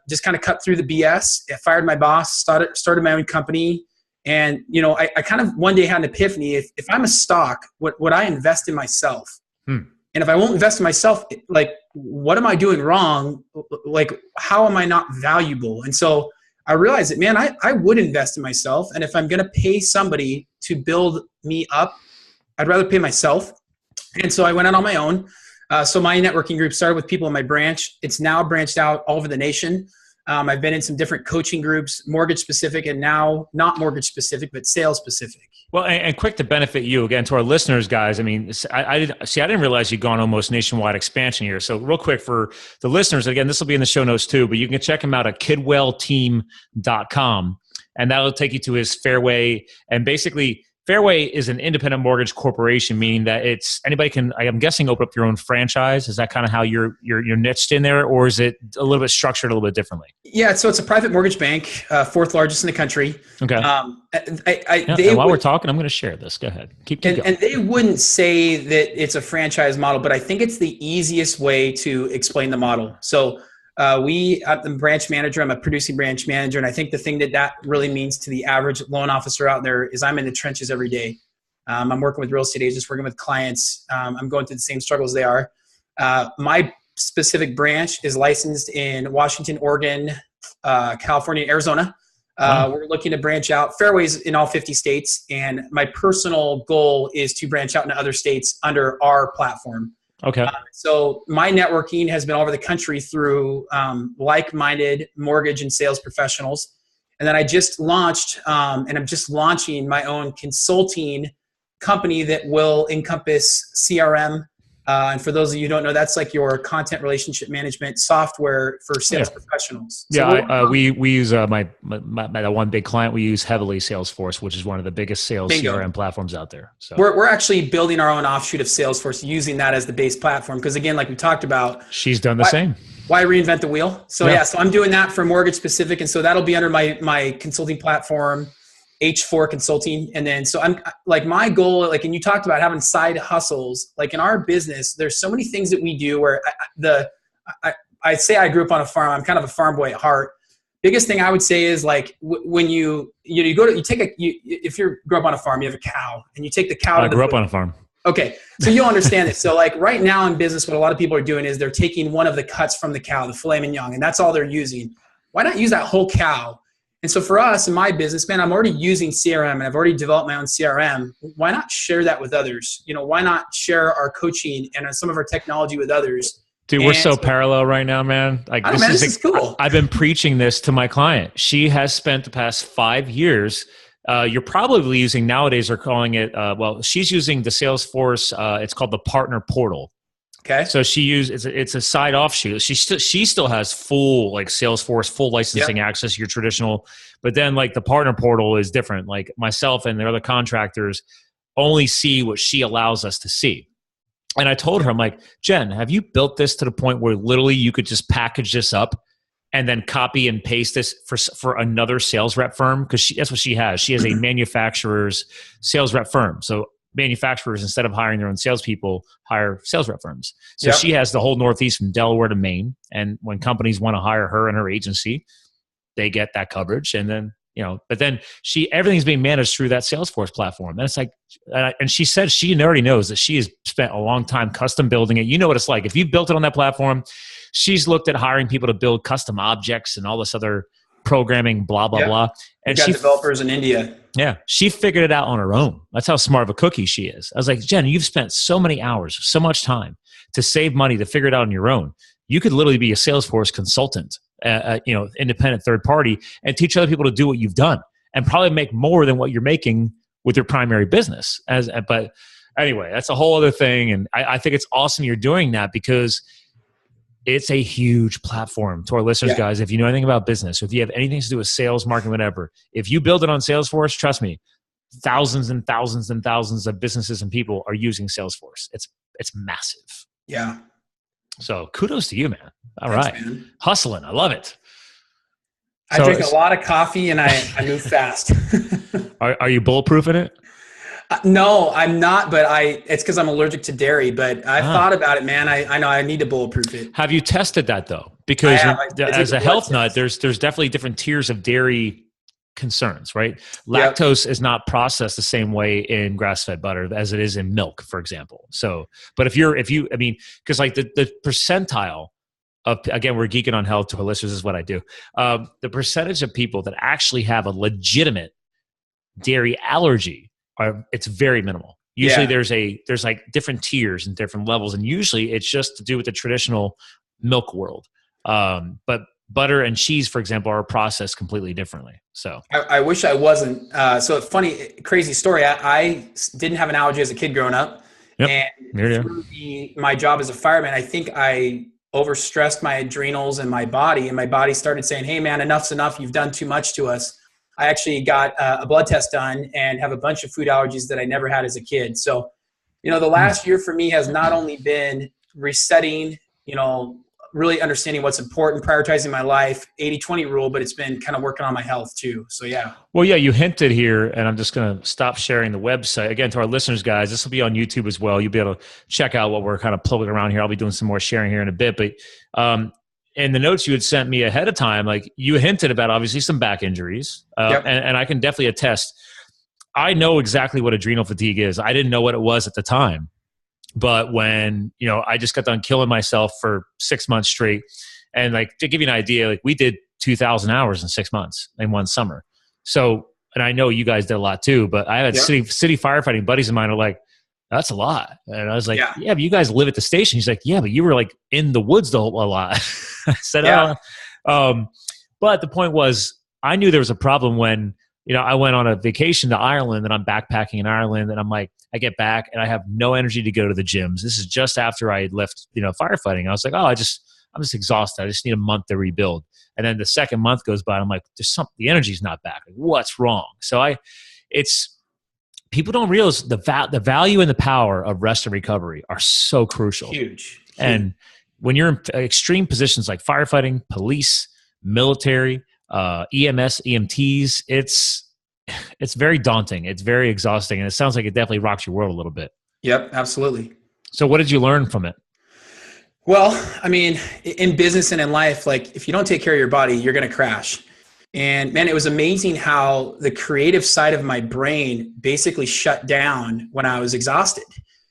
just kind of cut through the BS. I fired my boss, started my own company. And, I kind of one day had an epiphany. If I'm a stock, would I invest in myself? And if I won't invest in myself, like, what am I doing wrong? Like, how am I not valuable? And so I realized that, man, I would invest in myself. And if I'm going to pay somebody to build me up, I'd rather pay myself. And so I went out on my own. So my networking group started with people in my branch. It's now branched out all over the nation. I've been in some different coaching groups, mortgage specific, and now not mortgage specific, but sales specific. Well, and quick to benefit you again, to our listeners, guys. I mean, I didn't realize you'd gone almost nationwide expansion here. So real quick for the listeners, again, this will be in the show notes too, but you can check him out at kidwellteam.com, and that'll take you to his Fairway. And basically, Fairway is an independent mortgage corporation, meaning that anybody can, I'm guessing, open up your own franchise. Is that kind of how you're niched in there, or is it a little bit structured a little bit differently? Yeah, so it's a private mortgage bank, fourth largest in the country. Okay. And while we're talking, I'm going to share this. Go ahead. Keep going. And they wouldn't say that it's a franchise model, but I think it's the easiest way to explain the model. So I'm the branch manager. I'm a producing branch manager. And I think the thing that really means to the average loan officer out there is I'm in the trenches every day. I'm working with real estate agents, working with clients. I'm going through the same struggles they are. My specific branch is licensed in Washington, Oregon, California, Arizona. We're looking to branch out fairways in all 50 states. And my personal goal is to branch out into other states under our platform. Okay. So my networking has been all over the country through like-minded mortgage and sales professionals. And then I just launched, and I'm just launching my own consulting company that will encompass CRM. And for those of you who don't know, that's like your content relationship management software for sales professionals. So we use my one big client. We use heavily Salesforce, which is one of the biggest sales CRM platforms out there. So we're actually building our own offshoot of Salesforce, using that as the base platform. Because again, like we talked about, she's done the same. Why reinvent the wheel? So so I'm doing that for mortgage specific, and so that'll be under my consulting platform, H4 Consulting. And then, so I'm like, my goal, like, and you talked about having side hustles, like in our business, there's so many things that we do where I say I grew up on a farm. I'm kind of a farm boy at heart. Biggest thing I would say is like when if you grew up on a farm, you have a cow and you take the cow. I grew up on a farm. Okay. So you'll understand this. So like right now in business, what a lot of people are doing is they're taking one of the cuts from the cow, the filet mignon, and that's all they're using. Why not use that whole cow? And so for us in my business, man, I'm already using CRM and I've already developed my own CRM. Why not share that with others? Why not share our coaching and some of our technology with others? Dude, we're so parallel right now, man. Like this is cool. I've been preaching this to my client. She has spent the past 5 years. You're probably using nowadays, they're calling it, she's using the Salesforce. It's called the Partner Portal. Okay. So it's a side offshoot. She still has full like Salesforce, full licensing access to your traditional, but then like the Partner Portal is different. Like myself and the other contractors only see what she allows us to see. And I told her, I'm like, Jen, have you built this to the point where literally you could just package this up and then copy and paste this for another sales rep firm? Because that's what she has. She has a manufacturer's sales rep firm. So manufacturers, instead of hiring their own salespeople, hire sales rep firms. So she has the whole Northeast from Delaware to Maine. And when companies want to hire her and her agency, they get that coverage. And then but then everything's being managed through that Salesforce platform. And it's like, and she said she already knows that she has spent a long time custom building it. You know what it's like. If you've built it on that platform, she's looked at hiring people to build custom objects and all this other programming, blah, blah, blah. And she got developers in India. Yeah. She figured it out on her own. That's how smart of a cookie she is. I was like, Jen, you've spent so many hours, so much time to save money to figure it out on your own. You could literally be a Salesforce consultant, independent third party, and teach other people to do what you've done and probably make more than what you're making with your primary business. But anyway, that's a whole other thing. And I think it's awesome you're doing that because it's a huge platform to our listeners, guys. If you know anything about business, or if you have anything to do with sales, marketing, whatever, if you build it on Salesforce, trust me, thousands and thousands and thousands of businesses and people are using Salesforce. It's massive. Yeah. So kudos to you, man. Thanks, man. Hustling. I love it. I drink a lot of coffee and I move fast. Are you bulletproof in it? No, I'm not, but it's because I'm allergic to dairy, but I thought about it, man. I know I need to bulletproof it. Have you tested that though? Because as a health nut, there's definitely different tiers of dairy concerns, right? Lactose is not processed the same way in grass-fed butter as it is in milk, for example. So, but because like the percentile of, again, we're geeking on health to our listeners, is what I do. The percentage of people that actually have a legitimate dairy allergy it's very minimal. Usually there's like different tiers and different levels. And usually it's just to do with the traditional milk world. But butter and cheese, for example, are processed completely differently. So I wish I wasn't. So funny, crazy story. I didn't have an allergy as a kid growing up. Yep. And through my job as a fireman, I think I overstressed my adrenals and my body started saying, hey man, enough's enough. You've done too much to us. I actually got a blood test done and have a bunch of food allergies that I never had as a kid. So, the last year for me has not only been resetting, really understanding what's important, prioritizing my life, 80-20 rule, but it's been kind of working on my health too. So yeah. Well, yeah, you hinted here, and I'm just going to stop sharing the website. Again, to our listeners, guys, this will be on YouTube as well. You'll be able to check out what we're kind of plugging around here. I'll be doing some more sharing here in a bit, but in the notes you had sent me ahead of time, like you hinted about obviously some back injuries. And I can definitely attest. I know exactly what adrenal fatigue is. I didn't know what it was at the time. But when, I just got done killing myself for 6 months straight. And like, to give you an idea, like we did 2,000 hours in 6 months in one summer. So, and I know you guys did a lot too, but I had city firefighting buddies of mine are like, that's a lot. And I was like, yeah, but you guys live at the station. He's like, yeah, but you were like in the woods a lot. I said, but the point was, I knew there was a problem when, I went on a vacation to Ireland and I'm backpacking in Ireland and I'm like, I get back and I have no energy to go to the gyms. This is just after I had left, firefighting. I was like, I'm just exhausted. I just need a month to rebuild. And then the second month goes by and I'm like, the energy's not back. Like, what's wrong? So people don't realize the value and the power of rest and recovery are so crucial. Huge. And when you're in extreme positions like firefighting, police, military, EMS, EMTs, it's very daunting. It's very exhausting. And it sounds like it definitely rocks your world a little bit. Yep, absolutely. So what did you learn from it? Well, in business and in life, like if you don't take care of your body, you're going to crash. And man, it was amazing how the creative side of my brain basically shut down when I was exhausted.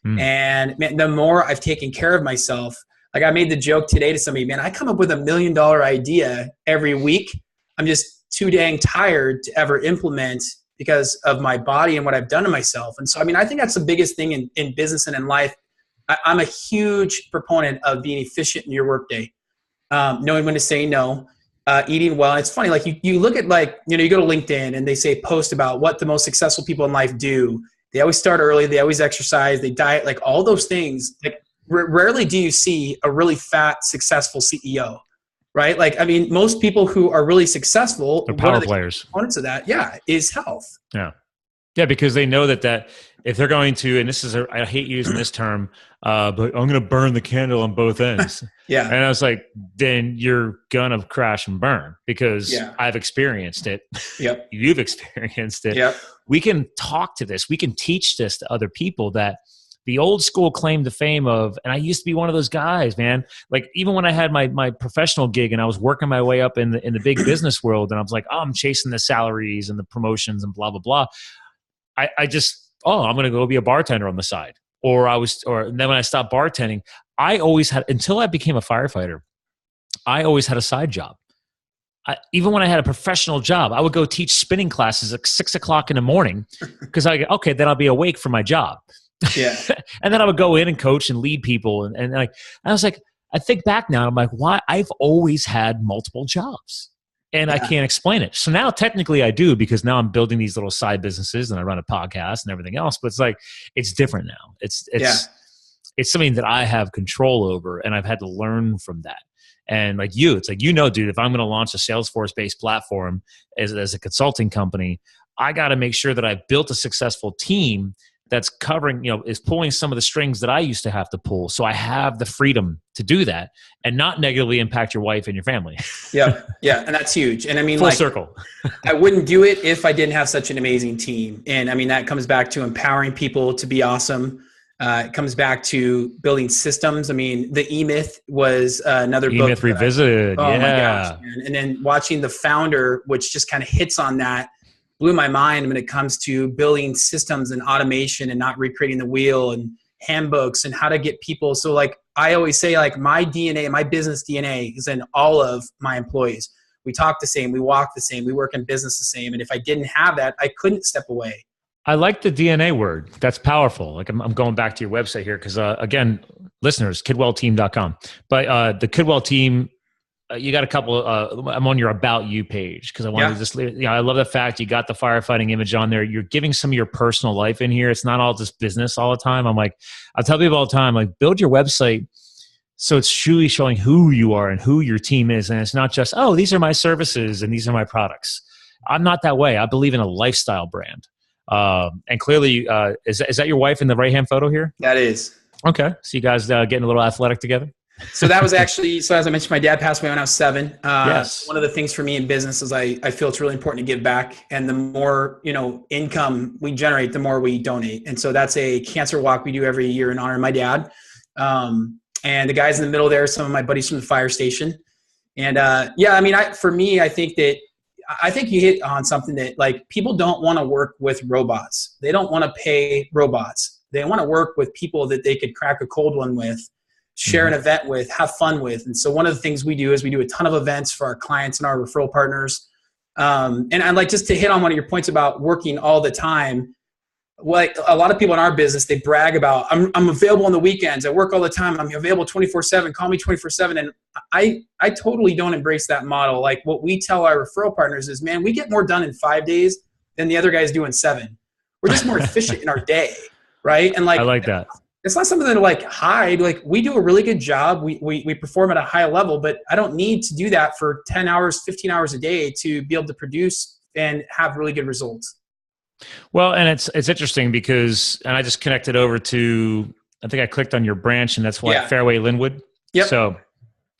And man, the more I've taken care of myself, like I made the joke today to somebody, man, I come up with $1 million idea every week. I'm just too dang tired to ever implement because of my body and what I've done to myself. And so, I think that's the biggest thing in business and in life. I'm a huge proponent of being efficient in your workday, knowing when to say no. Eating well. And it's funny, like you look at you go to LinkedIn and they say post about what the most successful people in life do. They always start early. They always exercise. They diet, like all those things. Like rarely do you see a really fat, successful CEO, right? Like, most people who are really successple, they're power players. Components of that, is health. Yeah. Yeah, because they know that if they're going to, and I hate using this term, but I'm going to burn the candle on both ends. Yeah. And I was like, then you're going to crash and burn because I've experienced it. Yep. You've experienced it. Yep. We can talk to this. We can teach this to other people that the old school claim to fame of, and I used to be one of those guys, man. Like even when I had my professional gig and I was working my way up in the big business world, and I was like, oh, I'm chasing the salaries and the promotions and blah, blah, blah. I just, I'm going to go be a bartender on the side. And then when I stopped bartending, I always had, until I became a firefighter, I always had a side job. Even when I had a professional job, I would go teach spinning classes at 6 o'clock in the morning because then I'll be awake for my job. Yeah. And then I would go in and coach and lead people. And like, I was like, I think back now, I'm like, why? I've always had multiple jobs. And I can't explain it. So now technically I do, because now I'm building these little side businesses and I run a podcast and everything else. But it's like, it's different now. It's something that I have control over, and I've had to learn from that. And like it's like, dude, if I'm going to launch a Salesforce-based platform as a consulting company, I got to make sure that I've built a successful team that's covering, is pulling some of the strings that I used to have to pull. So I have the freedom to do that and not negatively impact your wife and your family. Yeah. And that's huge. And I mean, full circle. I wouldn't do it if I didn't have such an amazing team. And I mean, that comes back to empowering people to be awesome. It comes back to building systems. I mean, the E-Myth was another book. E-Myth Revisited. My gosh, man. And then watching The Founder, which just kind of hits on that, blew my mind when it comes to building systems and automation and not recreating the wheel, and handbooks and how to get people. So like I always say, like my DNA, my business DNA is in all of my employees. We talk the same, we walk the same, we work in business the same. And if I didn't have that, I couldn't step away. I like the DNA word. That's powerful. Like I'm going back to your website here because again, listeners, kidwellteam.com. But the Kidwell Team, you got a couple. I'm on your About You page because I wanted to just. I love the fact you got the firefighting image on there. You're giving some of your personal life in here. It's not all just business all the time. I'm like, I tell people all the time, like, build your website so it's truly showing who you are and who your team is, and it's not just, oh, these are my services and these are my products. I'm not that way. I believe in a lifestyle brand. And clearly, is that your wife in the right-hand photo here? That is. Okay. So you guys getting a little athletic together? So that was actually, as I mentioned, my dad passed away when I was 7. Yes. One of the things for me in business is I feel it's really important to give back. And the more, income we generate, the more we donate. And so that's a cancer walk we do every year in honor of my dad. And the guys in the middle there are some of my buddies from the fire station. And for me, I think you hit on something that, like, people don't want to work with robots. They don't want to pay robots. They want to work with people that they could crack a cold one with, share an event with, have fun with. And so one of the things we do is we do a ton of events for our clients and our referral partners. And I'd like just to hit on one of your points about working all the time. Like a lot of people in our business, they brag about, I'm available on the weekends. I work all the time. I'm available 24/7. Call me 24/7. And I totally don't embrace that model. Like what we tell our referral partners is, man, we get more done in 5 days than the other guys do in 7. We're just more efficient in our day. Right. And like, I like that. It's not something to like hide. Like we do a really good job. We perform at a high level, but I don't need to do that for 10 hours, 15 hours a day to be able to produce and have really good results. Well, and it's interesting because, and I just connected over to, I think I clicked on your branch, and that's what Fairway Linwood. Yep. So,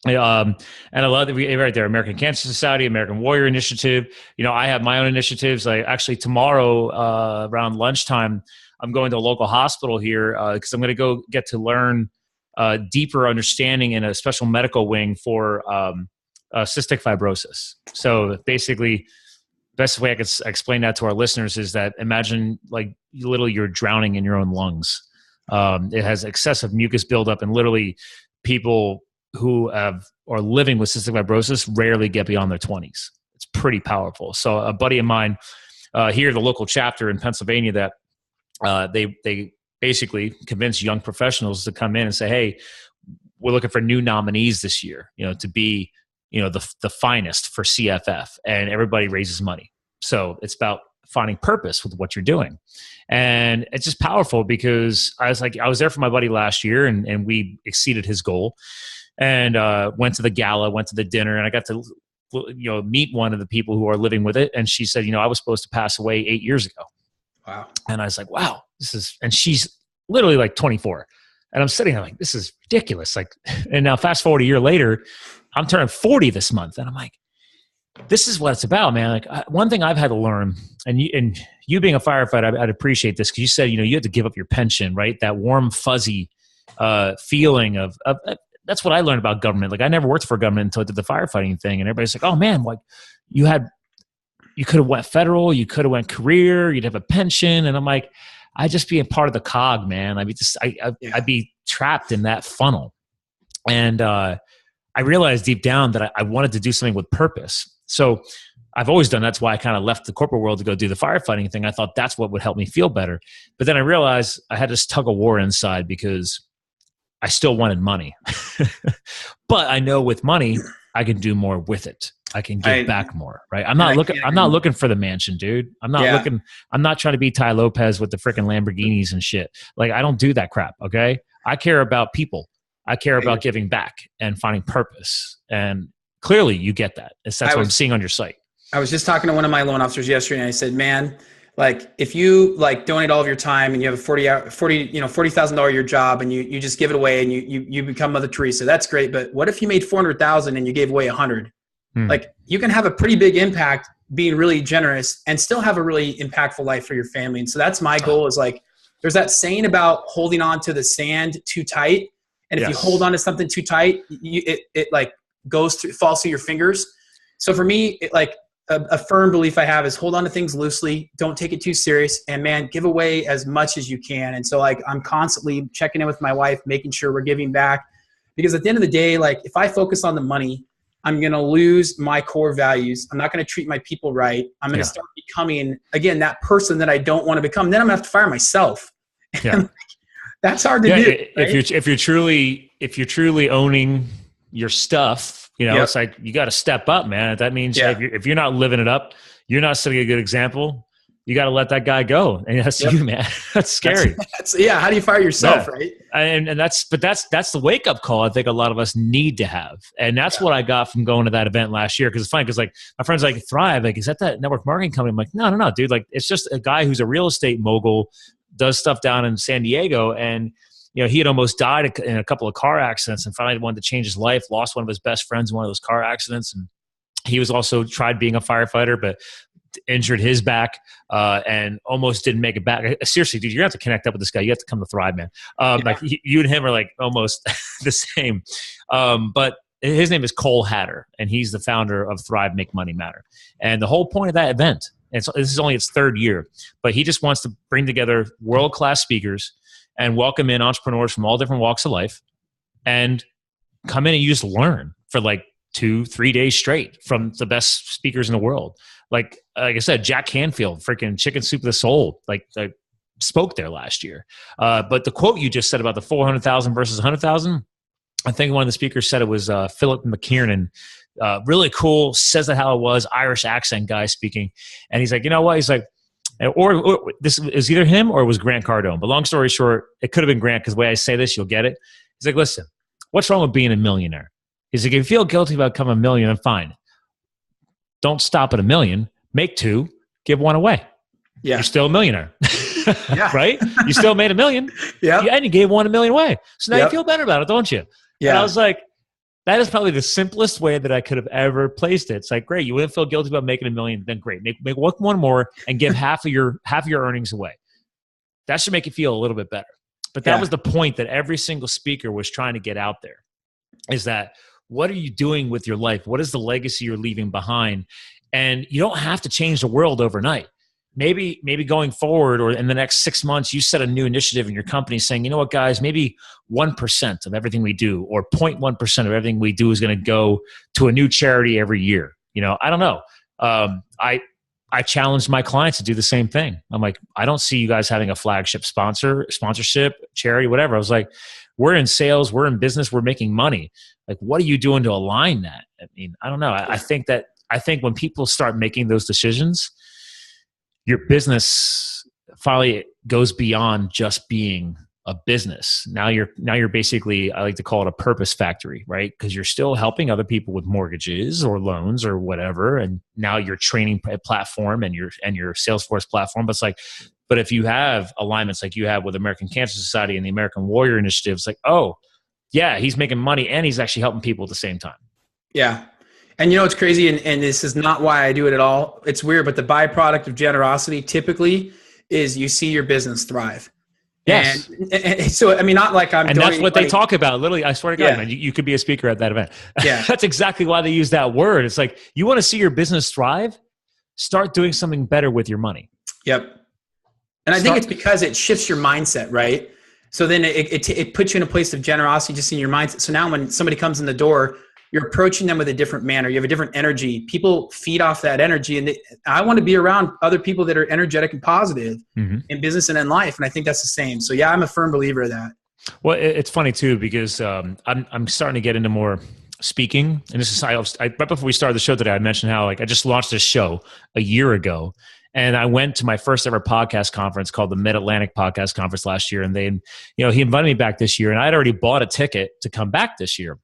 and I love that we right there, American Cancer Society, American Warrior Initiative. I have my own initiatives. Like actually tomorrow around lunchtime, I'm going to a local hospital here because I'm going to go get to learn deeper understanding in a special medical wing for cystic fibrosis. So basically, best way I could explain that to our listeners is that imagine like literally you're drowning in your own lungs. It has excessive mucus buildup, and literally people who are living with cystic fibrosis rarely get beyond their 20s. It's pretty powerful. So a buddy of mine here, the local chapter in Pennsylvania, that they basically convince young professionals to come in and say, hey, we're looking for new nominees this year, to be, the finest for CFF, and everybody raises money. So it's about finding purpose with what you're doing. And it's just powerful because I was there for my buddy last year, and we exceeded his goal, and went to the gala, went to the dinner, and I got to, meet one of the people who are living with it. And she said, I was supposed to pass away 8 years ago. Wow. And I was like, wow, and she's literally like 24. And I'm sitting there like, this is ridiculous. Like, and now fast forward a year later, I'm turning 40 this month. And I'm like, this is what it's about, man. Like one thing I've had to learn, and you being a firefighter, I'd appreciate this because you said, you had to give up your pension, right? That warm, fuzzy feeling of that's what I learned about government. Like I never worked for government until I did the firefighting thing, and everybody's like, "Oh man, like you could have went federal, you could have went career, you'd have a pension," and I'm like, I'd just be a part of the cog, man. I'd be trapped in that funnel, and I realized deep down that I wanted to do something with purpose. So I've always done. That's why I kind of left the corporate world to go do the firefighting thing. I thought that's what would help me feel better. But then I realized I had this tug of war inside because I still wanted money. But I know with money, I can do more with it. I can give back more, right? I'm not looking for the mansion, dude. I'm not trying to be Ty Lopez with the freaking Lamborghinis and shit. Like I don't do that crap. Okay. I care about people. I care about giving back and finding purpose. And clearly you get that. That's what I'm seeing on your site. I was just talking to one of my loan officers yesterday and I said, man, like if you like donate all of your time and you have a $40,000 your job and you just give it away and you become Mother Teresa, that's great. But what if you made 400,000 and you gave away 100? Like you can have a pretty big impact being really generous and still have a really impactful life for your family. And so that's my goal is like, there's that saying about holding on to the sand too tight. And if you hold on to something too tight, it like falls through your fingers. So for me, a firm belief I have is hold on to things loosely. Don't take it too serious. And man, give away as much as you can. And so like, I'm constantly checking in with my wife, making sure we're giving back, because at the end of the day, like if I focus on the money, I'm going to lose my core values. I'm not going to treat my people right. I'm going to start becoming, again, that person that I don't want to become. Then I'm going to have to fire myself. Yeah. That's hard to do. Right? If you're truly owning your stuff, it's like you got to step up, man. That means if you're not living it up, you're not setting a good example. You got to let that guy go, and that's you, man. That's scary. How do you fire yourself, right? And that's the wake up call I think a lot of us need to have, and that's what I got from going to that event last year. Because it's funny, because like my friends like Thrive, like is that network marketing company? I'm like, no, dude. Like it's just a guy who's a real estate mogul, does stuff down in San Diego, and he had almost died in a couple of car accidents, and finally wanted to change his life. Lost one of his best friends in one of those car accidents, and he was also tried being a firefighter, but injured his back and almost didn't make it back. Seriously, dude, you're gonna have to connect up with this guy. You have to come to Thrive, man. Like you and him are like almost the same. But his name is Cole Hatter, and he's the founder of Thrive Make Money Matter. And the whole point of that event, and so this is only its third year, but he just wants to bring together world-class speakers and welcome in entrepreneurs from all different walks of life and come in and you just learn for like 2-3 days straight from the best speakers in the world. Like I said, Jack Canfield, freaking Chicken Soup of the Soul, like spoke there last year. But the quote you just said about the 400,000 versus 100,000, I think one of the speakers said it was Philip McKiernan. Really cool, says it how it was, Irish accent guy speaking. And he's like, you know what? He's like, or this is either him or it was Grant Cardone. But long story short, it could have been Grant because the way I say this, you'll get it. He's like, listen, what's wrong with being a millionaire? He's like, if you feel guilty about becoming a millionaire, fine. Don't stop at $1 million. Make 2, give 1 away. Yeah. You're still a millionaire. Right? You still made $1 million. Yeah. And you gave $1 million away. So now you feel better about it, don't you? Yeah. And I was like, that is probably the simplest way that I could have ever placed it. It's like, great, you wouldn't feel guilty about making $1 million, then great. Make one more and give half of your earnings away. That should make you feel a little bit better. But that was the point that every single speaker was trying to get out there, is that what are you doing with your life? What is the legacy you're leaving behind? And you don't have to change the world overnight. Maybe going forward or in the next 6 months, you set a new initiative in your company saying, you know what, guys, maybe 1% of everything we do or 0.1% of everything we do is going to go to a new charity every year. I don't know. I challenged my clients to do the same thing. I'm like, I don't see you guys having a flagship sponsorship, charity, whatever. I was like, we're in sales, we're in business, we're making money. Like, what are you doing to align that? I mean, I don't know. I think when people start making those decisions, your business finally goes beyond just being a business. Now you're basically, I like to call it a purpose factory, right? Because you're still helping other people with mortgages or loans or whatever. And now your training platform and your Salesforce platform. But if you have alignments like you have with American Cancer Society and the American Warrior Initiative, it's like, oh yeah, he's making money and he's actually helping people at the same time. Yeah. And you know, it's crazy. And this is not why I do it at all. It's weird, but the byproduct of generosity typically is you see your business thrive. Yes. And so, I mean, not like I'm and donating that's what money. they talk about. Literally, I swear to God, man, you could be a speaker at that event. Yeah. That's exactly why they use that word. It's like, you want to see your business thrive? Start doing something better with your money. Yep. And I think it's because it shifts your mindset, right? So then it puts you in a place of generosity just in your mindset. So now when somebody comes in the door, you're approaching them with a different manner. You have a different energy. People feed off that energy. And I want to be around other people that are energetic and positive in business and in life. And I think that's the same. So yeah, I'm a firm believer of that. Well, it's funny too, because I'm starting to get into more speaking. And this is, right before we started the show today, I mentioned how I just launched this show a year ago. And I went to my first ever podcast conference called the Mid-Atlantic Podcast Conference last year. And he invited me back this year, and I had already bought a ticket to come back this year.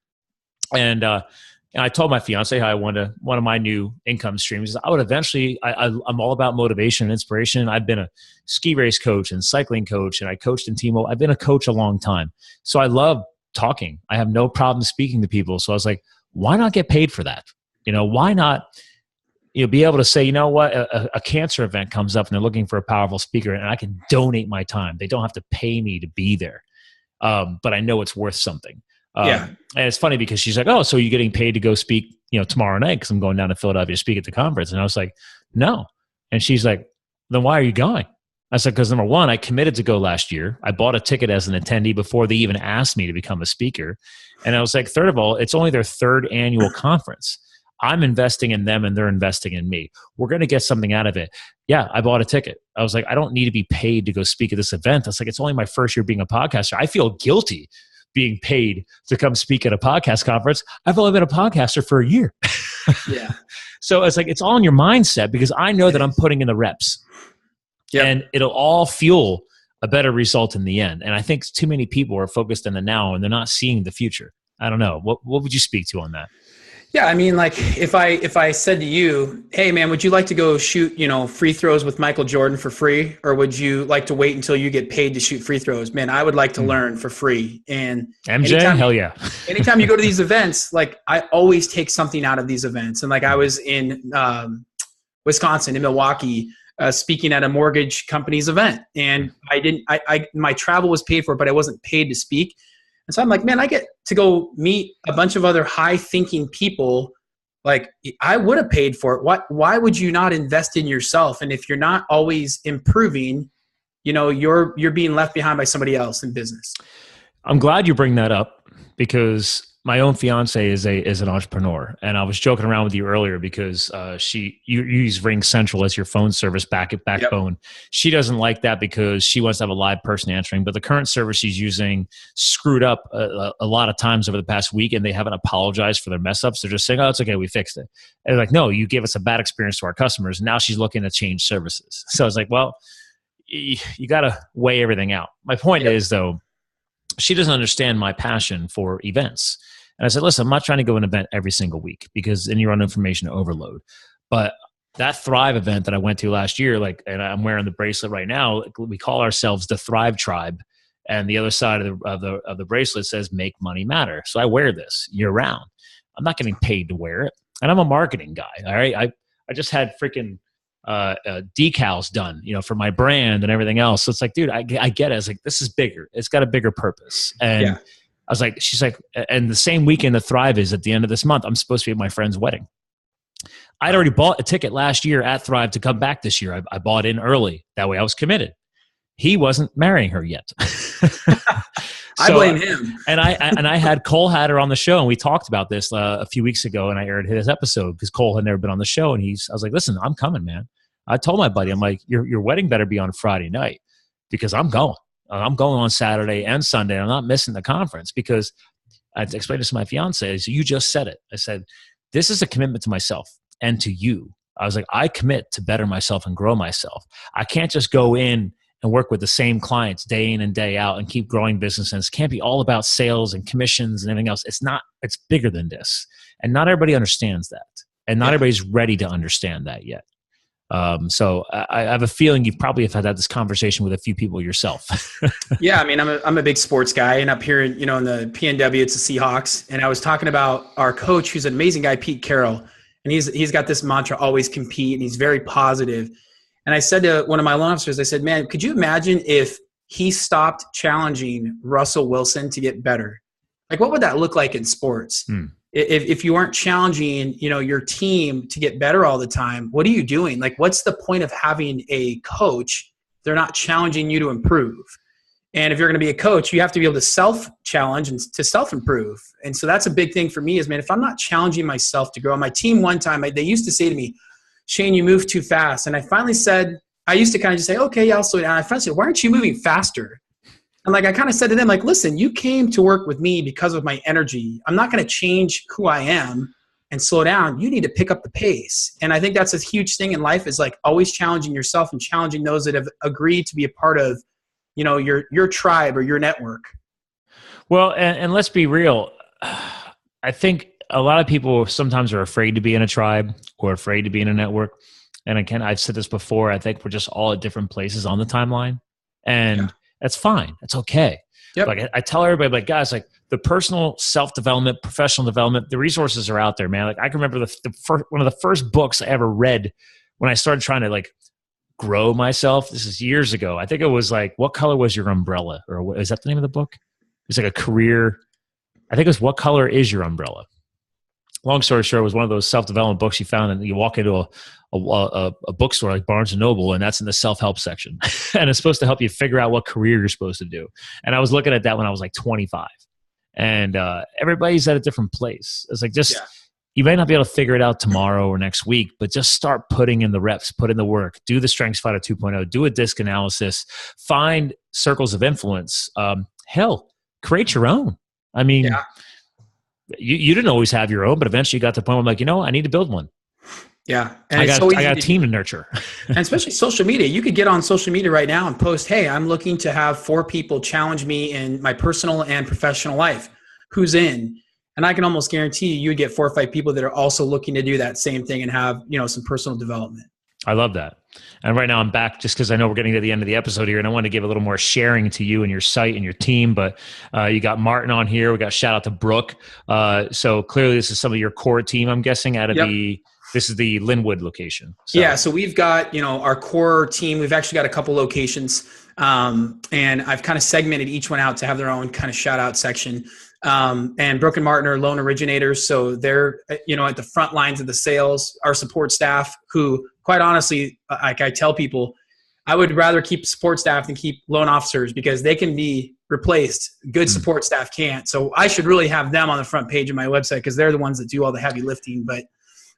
And I told my fiance how I wanted one of my new income streams. I would eventually, I'm all about motivation and inspiration. I've been a ski race coach and cycling coach, and I coached in team. I've been a coach a long time. So I love talking. I have no problem speaking to people. So I was like, why not get paid for that? Why not be able to say, you know what, a cancer event comes up and they're looking for a powerful speaker, and I can donate my time. They don't have to pay me to be there. But I know it's worth something. And it's funny because she's like, oh, so you're getting paid to go speak, tomorrow night? Cause I'm going down to Philadelphia to speak at the conference. And I was like, no. And she's like, then why are you going? I said, because number one, I committed to go last year. I bought a ticket as an attendee before they even asked me to become a speaker. And I was like, third of all, it's only their third annual conference. I'm investing in them and they're investing in me. We're going to get something out of it. Yeah, I bought a ticket. I was like, I don't need to be paid to go speak at this event. I was like, it's only my first year being a podcaster. I feel guilty being paid to come speak at a podcast conference. I've only been a podcaster for a year. Yeah. So it's like, it's all in your mindset, because I know that I'm putting in the reps. Yep. And it'll all fuel a better result in the end. And I think too many people are focused in the now and they're not seeing the future. I don't know. What would you speak to on that? Yeah, I mean, like if I said to you, hey man, would you like to go shoot, free throws with Michael Jordan for free? Or would you like to wait until you get paid to shoot free throws? Man, I would like to learn for free. And MJ, hell yeah. Anytime you go to these events, like I always take something out of these events. And like I was in Wisconsin, in Milwaukee, speaking at a mortgage company's event. And my travel was paid for, but I wasn't paid to speak. And so I'm like, man, I get to go meet a bunch of other high thinking people. Like I would have paid for it. Why would you not invest in yourself? And if you're not always improving, you're being left behind by somebody else in business. I'm glad you bring that up, because my own fiance is an entrepreneur, and I was joking around with you earlier because you use Ring Central as your phone service backbone. Yep. She doesn't like that because she wants to have a live person answering, but the current service she's using screwed up a lot of times over the past week, and they haven't apologized for their mess ups. They're just saying, oh, it's okay, we fixed it. And they're like, no, you gave us a bad experience to our customers. Now she's looking to change services. So I was like, well, you got to weigh everything out. My point is, though, she doesn't understand my passion for events. And I said, listen, I'm not trying to go to an event every single week, because then you're on information overload. But that Thrive event that I went to last year, and I'm wearing the bracelet right now, we call ourselves the Thrive Tribe. And the other side of the bracelet says, make money matter. So I wear this year round. I'm not getting paid to wear it. And I'm a marketing guy. All right. I just had freaking decals done, for my brand and everything else. So it's like, dude, I get it. It's like, this is bigger. It's got a bigger purpose. And I was like, she's like, and the same weekend the Thrive is at the end of this month, I'm supposed to be at my friend's wedding. I'd already bought a ticket last year at Thrive to come back this year. I bought in early. That way I was committed. He wasn't marrying her yet. I blame him. And I had Cole Hatter on the show, and we talked about this a few weeks ago, and I aired his episode because Cole had never been on the show. And I was like, listen, I'm coming, man. I told my buddy, I'm like, your wedding better be on Friday night, because I'm going. I'm going on Saturday and Sunday. I'm not missing the conference, because I explained this to my fiance. So you just said it. I said, this is a commitment to myself and to you. I was like, I commit to better myself and grow myself. I can't just go in and work with the same clients day in and day out and keep growing business. And it can't be all about sales and commissions and everything else. It's bigger than this. And not everybody understands that. And not everybody's ready to understand that yet. So I have a feeling you probably have had this conversation with a few people yourself. Yeah, I mean, I'm a big sports guy, and up here, in the PNW, it's the Seahawks. And I was talking about our coach, who's an amazing guy, Pete Carroll, and he's got this mantra, always compete, and he's very positive. And I said to one of my loan officers, I said, man, could you imagine if he stopped challenging Russell Wilson to get better? Like, what would that look like in sports? If you aren't challenging, your team to get better all the time, what are you doing? Like, what's the point of having a coach? They're not challenging you to improve. And if you're going to be a coach, you have to be able to self-challenge and to self-improve. And so that's a big thing for me is, man, if I'm not challenging myself to grow. On my team one time, they used to say to me, Shane, you move too fast. And I finally said, I used to kind of just say, okay, yeah, I'll slow down. I finally said, why aren't you moving faster? And I kind of said to them, listen, you came to work with me because of my energy. I'm not going to change who I am and slow down. You need to pick up the pace. And I think that's a huge thing in life is always challenging yourself and challenging those that have agreed to be a part of, your tribe or your network. Well, and let's be real. I think a lot of people sometimes are afraid to be in a tribe or afraid to be in a network. And again, I've said this before, I think we're just all at different places on the timeline. And that's fine. That's okay. Yep. I tell everybody, guys, the personal self-development, professional development, the resources are out there, man. I can remember one of the first books I ever read when I started trying to grow myself. This is years ago. I think it was What Color Was Your Umbrella? Or is that the name of the book? It's a career. I think it was What Color Is Your Umbrella? Long story short, it was one of those self-development books you found, and you walk into a bookstore like Barnes & Noble, and that's in the self-help section. And it's supposed to help you figure out what career you're supposed to do. And I was looking at that when I was 25. And everybody's at a different place. It's you may not be able to figure it out tomorrow or next week, but just start putting in the reps, put in the work, do the StrengthsFinder 2.0, do a disc analysis, find circles of influence. Hell, create your own. I mean, you didn't always have your own, but eventually you got to the point where I'm I need to build one. Yeah. And I got a team to nurture. And especially social media. You could get on social media right now and post, hey, I'm looking to have 4 people challenge me in my personal and professional life. Who's in? And I can almost guarantee you would get 4 or 5 people that are also looking to do that same thing and have, some personal development. I love that. And right now I'm back just because I know we're getting to the end of the episode here, and I want to give a little more sharing to you and your site and your team. But you got Martin on here. We got shout out to Brooke. So clearly this is some of your core team, I'm guessing, out of this is the Linwood location. So we've got, our core team. We've actually got a couple locations. And I've kind of segmented each one out to have their own kind of shout out section. And Brooke and Martin are loan originators. So they're, at the front lines of the sales, our support staff who, quite honestly, I tell people, I would rather keep support staff than keep loan officers because they can be replaced. Good support staff can't. So I should really have them on the front page of my website because they're the ones that do all the heavy lifting. But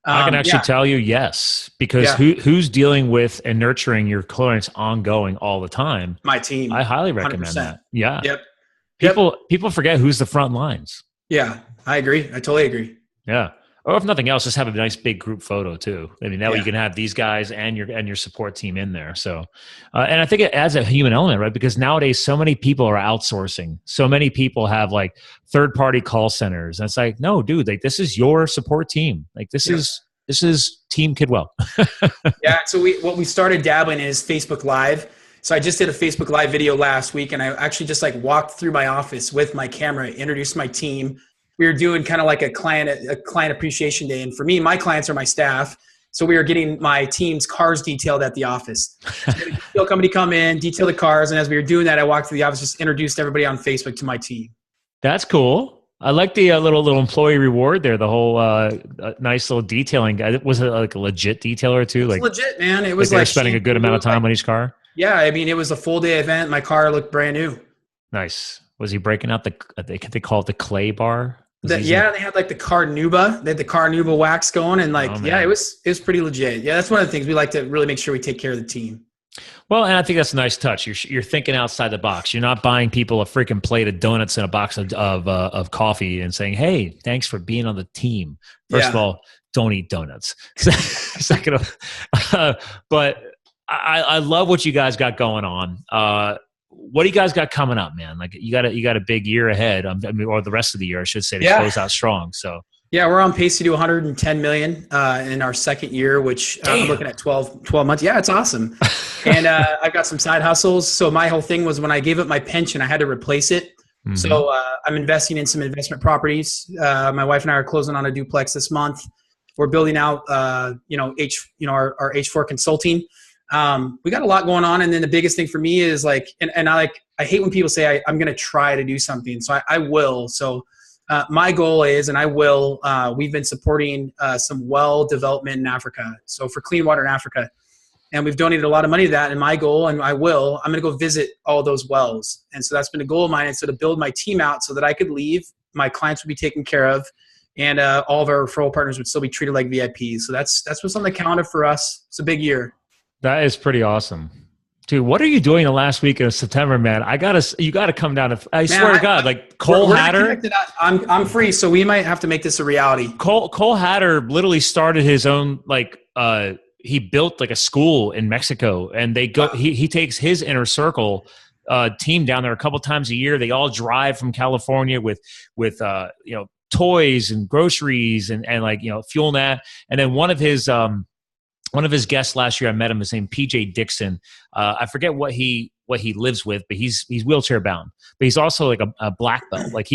I can actually tell you yes, because who's dealing with and nurturing your clients ongoing all the time? My team. I highly recommend 100%. That. Yeah. Yep. People forget who's the front lines. Yeah, I agree. I totally agree. Yeah. Or if nothing else, just have a nice big group photo too. I mean, that way you can have these guys and your support team in there. So, and I think it adds a human element, right? Because nowadays so many people are outsourcing. So many people have third-party call centers. And it's no, dude, this is your support team. This is Team Kidwell. So what we started dabbling in is Facebook Live. So I just did a Facebook Live video last week, and I actually just walked through my office with my camera, introduced my team. We were doing kind of a client appreciation day. And for me, my clients are my staff. So we were getting my team's cars detailed at the office. So company come in, detail the cars. And as we were doing that, I walked through the office, just introduced everybody on Facebook to my team. That's cool. I like the little employee reward there. The whole nice little detailing. Was it a legit detailer too? It was legit, man. It was they're spending a good amount of time on each car. Yeah, I mean, it was a full day event. My car looked brand new. Nice. Was he breaking out they call it the clay bar? They had the Carnuba. They had the Carnuba wax going, and it was pretty legit. Yeah, that's one of the things we like to really make sure we take care of the team. Well, and I think that's a nice touch. You're thinking outside the box. You're not buying people a freaking plate of donuts and a box of coffee and saying, "Hey, thanks for being on the team." First of all, don't eat donuts. Second of, but I love what you guys got going on. What do you guys got coming up, man? You got a big year ahead. Or the rest of the year, I should say, to close out strong. So Yeah, we're on pace to do 110 million in our second year, which I'm looking at 12 months. Yeah, it's awesome. And I've got some side hustles. So my whole thing was when I gave up my pension, I had to replace it. Mm-hmm. So I'm investing in some investment properties. My wife and I are closing on a duplex this month. We're building out, our H4 consulting. We got a lot going on. And then the biggest thing for me is like, and I hate when people say I'm going to try to do something. So I will. So my goal is, and I will, we've been supporting some well development in Africa. So for clean water in Africa. And we've donated a lot of money to that. And my goal, and I'm going to go visit all those wells. And so that's been a goal of mine. And so to build my team out so that I could leave, my clients would be taken care of, and all of our referral partners would still be treated like VIPs. So that's what's on the calendar for us. It's a big year. That is pretty awesome. Dude, what are you doing the last week of September, man? You gotta come down. I swear to God, like Cole Hatter. I'm free, so we might have to make this a reality. Cole Hatter literally started his own he built like a school in Mexico, and they go. He takes his inner circle team down there a couple times a year. They all drive from California with toys and groceries and fuel and that. And then one of his guests last year, I met him. His name PJ Dixon. I forget what he lives with, but he's wheelchair bound. But he's also like a black belt. Like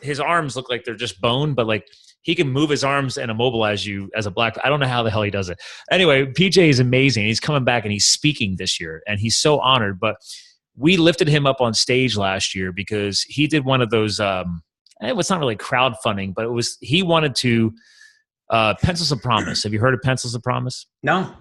his arms look like they're just bone, but like he can move his arms and immobilize you as a black. I don't know how the hell he does it. Anyway, PJ is amazing. He's coming back and he's speaking this year, and he's so honored. But we lifted him up on stage last year because he did one of those. It was not really crowdfunding, but he wanted to. Pencils of Promise. Have you heard of Pencils of Promise? No.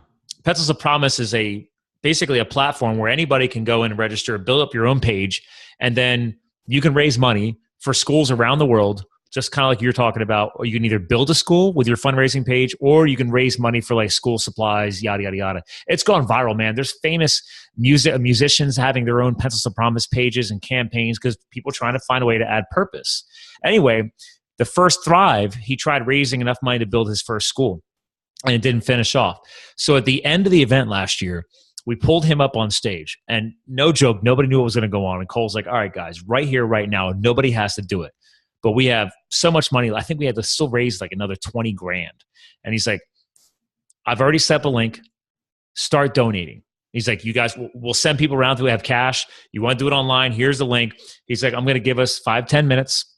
Pencils of Promise is basically a platform where anybody can go in and register, build up your own page, and then you can raise money for schools around the world, just kind of like you're talking about. Or you can either build a school with your fundraising page, or you can raise money for like school supplies, yada, yada, yada. It's gone viral, man. There's famous musicians having their own Pencils of Promise pages and campaigns because people are trying to find a way to add purpose. Anyway, the first Thrive, he tried raising enough money to build his first school, and it didn't finish off. So at the end of the event last year, we pulled him up on stage, and no joke, nobody knew what was going to go on. And Cole's like, all right, guys, right here, right now, nobody has to do it. But we have so much money. I think we had to still raise like another 20 grand. And he's like, I've already set up a link. Start donating. He's like, you guys, we'll send people around who have cash. You want to do it online? Here's the link. He's like, I'm going to give us 5-10 minutes.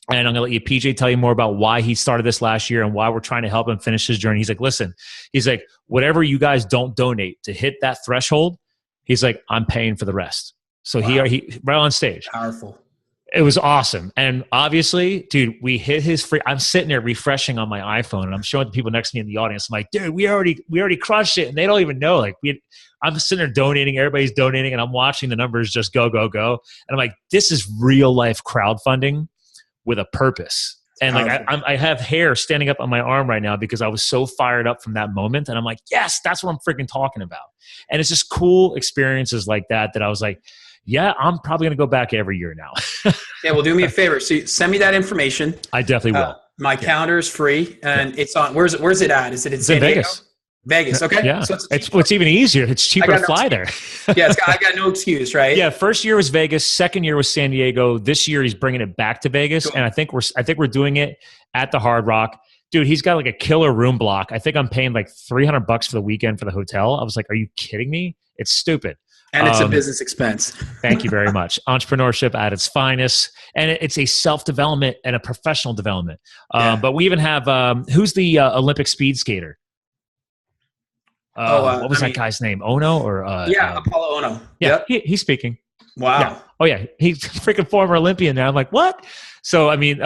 And I'm going to let you, PJ, tell you more about why he started this last year and why we're trying to help him finish his journey. He's like, listen, he's like, whatever you guys don't donate to hit that threshold, he's like, I'm paying for the rest. So wow. he right on stage. Powerful. It was awesome. And obviously, dude, we hit his free. I'm sitting there refreshing on my iPhone, and I'm showing the people next to me in the audience. I'm like, dude, we already crushed it. And they don't even know. Like I'm sitting there donating, everybody's donating, and I'm watching the numbers just go, go, go. And I'm like, this is real life crowdfunding with a purpose. And like I have hair standing up on my arm right now because I was so fired up from that moment. And I'm like, yes, that's what I'm freaking talking about. And it's just cool experiences like that I was like, yeah, I'm probably going to go back every year now. Yeah, well, do me a favor. So send me that information. I definitely will. My calendar is free, and it's on. Where's it at? Is it in San Diego? Vegas? Vegas, okay. Yeah, so it's even easier. It's cheaper to fly there. Yeah, I got no excuse, right? Yeah, first year was Vegas. Second year was San Diego. This year he's bringing it back to Vegas, cool. And I think we're doing it at the Hard Rock. Dude, he's got like a killer room block. I think I'm paying like $300 for the weekend for the hotel. I was like, are you kidding me? It's stupid. And it's a business expense. Thank you very much. Entrepreneurship at its finest. And it's a self-development and a professional development. But we even have, who's the Olympic speed skater? What was that guy's name? Ono? Apollo Ono. Yeah, yep. He's speaking. Wow. Yeah. Oh, yeah. He's a freaking former Olympian now. I'm like, what? So, I mean,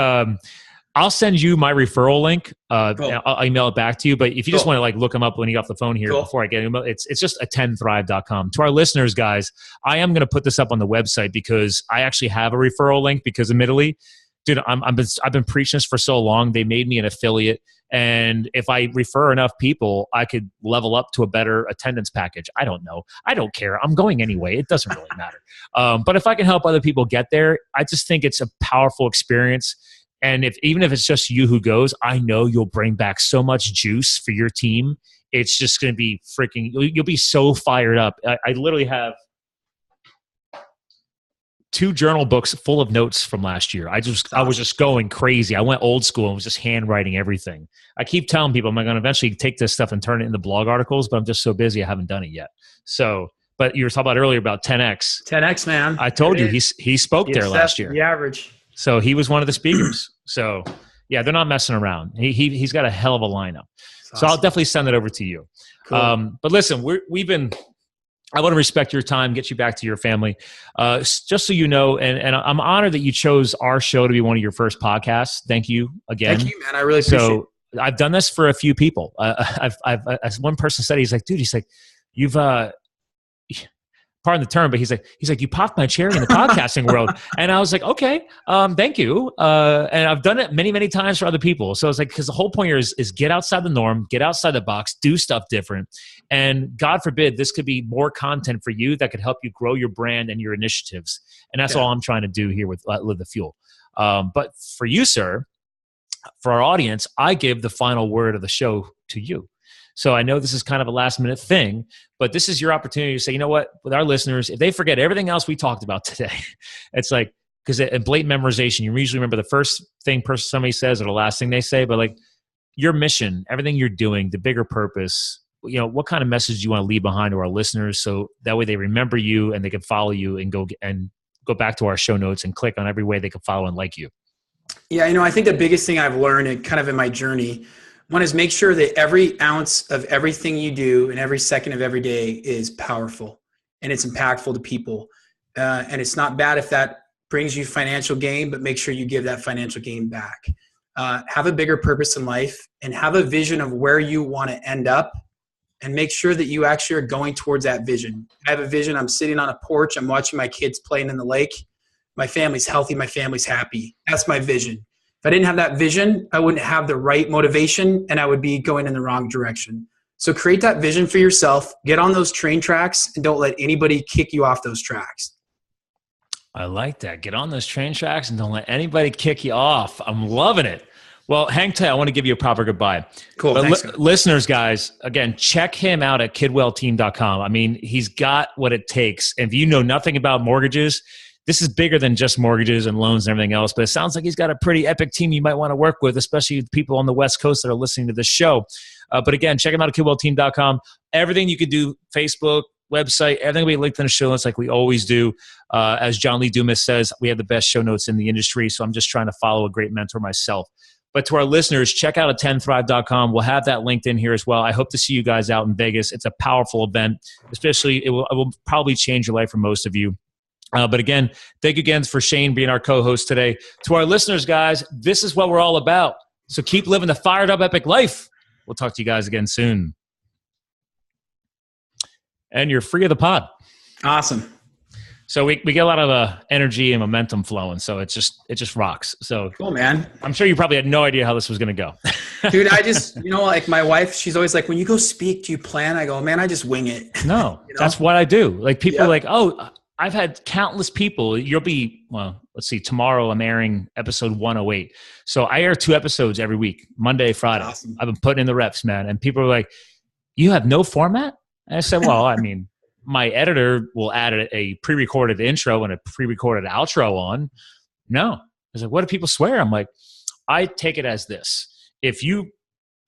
I'll send you my referral link. Cool. I'll email it back to you. But if you just want to like look him up when you get off the phone here before I get him, it's just attendthrive.com. To our listeners, guys, I am going to put this up on the website because I actually have a referral link because admittedly, dude, I've been preaching this for so long. They made me an affiliate. And if I refer enough people, I could level up to a better attendance package. I don't know. I don't care. I'm going anyway. It doesn't really matter. But if I can help other people get there, I just think it's a powerful experience. And even if it's just you who goes, I know you'll bring back so much juice for your team. It's just going to be freaking, you'll be so fired up. I literally have 2 journal books full of notes from last year. I was just going crazy. I went old school and was just handwriting everything. I keep telling people I'm going to eventually take this stuff and turn it into blog articles, but I'm just so busy I haven't done it yet. So, but you were talking about earlier about 10X. 10X, man. I told you he spoke there last year. The average. So he was one of the speakers. So yeah, they're not messing around. He's got a hell of a lineup. Awesome. So I'll definitely send it over to you. Cool. But listen, I want to respect your time, get you back to your family. Just so you know, and I'm honored that you chose our show to be one of your first podcasts. Thank you again. Thank you, man. I really appreciate it. I've done this for a few people. As one person said, he's like, dude, you've pardon the term, but he's like, you popped my cherry in the podcasting world. And I was like, okay, thank you. And I've done it many, many times for other people. So it's like, because the whole point here is get outside the norm, get outside the box, do stuff different. And God forbid, this could be more content for you that could help you grow your brand and your initiatives. And that's all I'm trying to do here with Live the Fuel. But for you, sir, for our audience, I give the final word of the show to you. So I know this is kind of a last minute thing, but this is your opportunity to say, you know what, with our listeners, if they forget everything else we talked about today, it's like, because in blatant memorization, you usually remember the first thing somebody says or the last thing they say, but like your mission, everything you're doing, the bigger purpose, you know, what kind of message do you want to leave behind to our listeners so that way they remember you and they can follow you and go back to our show notes and click on every way they can follow and like you. Yeah, you know, I think the biggest thing I've learned and kind of in my journey, one is make sure that every ounce of everything you do and every second of every day is powerful and it's impactful to people. And it's not bad if that brings you financial gain, but make sure you give that financial gain back. Have a bigger purpose in life and have a vision of where you want to end up and make sure that you actually are going towards that vision. I have a vision. I'm sitting on a porch. I'm watching my kids playing in the lake. My family's healthy. My family's happy. That's my vision. If I didn't have that vision, I wouldn't have the right motivation and I would be going in the wrong direction. So create that vision for yourself, get on those train tracks and don't let anybody kick you off those tracks. I like that. Get on those train tracks and don't let anybody kick you off. I'm loving it. Well, hang tight. I want to give you a proper goodbye. Cool. But thanks, listeners, guys, again, check him out at kidwellteam.com. I mean, he's got what it takes. And if you know nothing about mortgages, this is bigger than just mortgages and loans and everything else, but it sounds like he's got a pretty epic team you might want to work with, especially the people on the West Coast that are listening to this show. But again, check him out at kidwellteam.com. Everything you could do, Facebook, website, everything will be linked in the show notes like we always do. As John Lee Dumas says, we have the best show notes in the industry, so I'm just trying to follow a great mentor myself. But to our listeners, check out attendthrive.com. We'll have that linked in here as well. I hope to see you guys out in Vegas. It's a powerful event, especially it will probably change your life for most of you. But again, thank you again for Shane being our co-host today. To our listeners, guys, this is what we're all about. So keep living the fired up epic life. We'll talk to you guys again soon. And you're free of the pod. Awesome. So we get a lot of energy and momentum flowing. So it just rocks. So cool, man. I'm sure you probably had no idea how this was going to go. Dude, I just, like my wife, she's always like, when you go speak, do you plan? I go, man, I just wing it. No, that's what I do. Like people are like, oh, I've had countless people. Let's see, tomorrow I'm airing episode 108. So I air 2 episodes every week, Monday, Friday. Awesome. I've been putting in the reps, man. And people are like, you have no format? And I said, well, I mean, my editor will add a pre-recorded intro and a pre-recorded outro on. No. I was like, what do people swear? I'm like, I take it as this. If you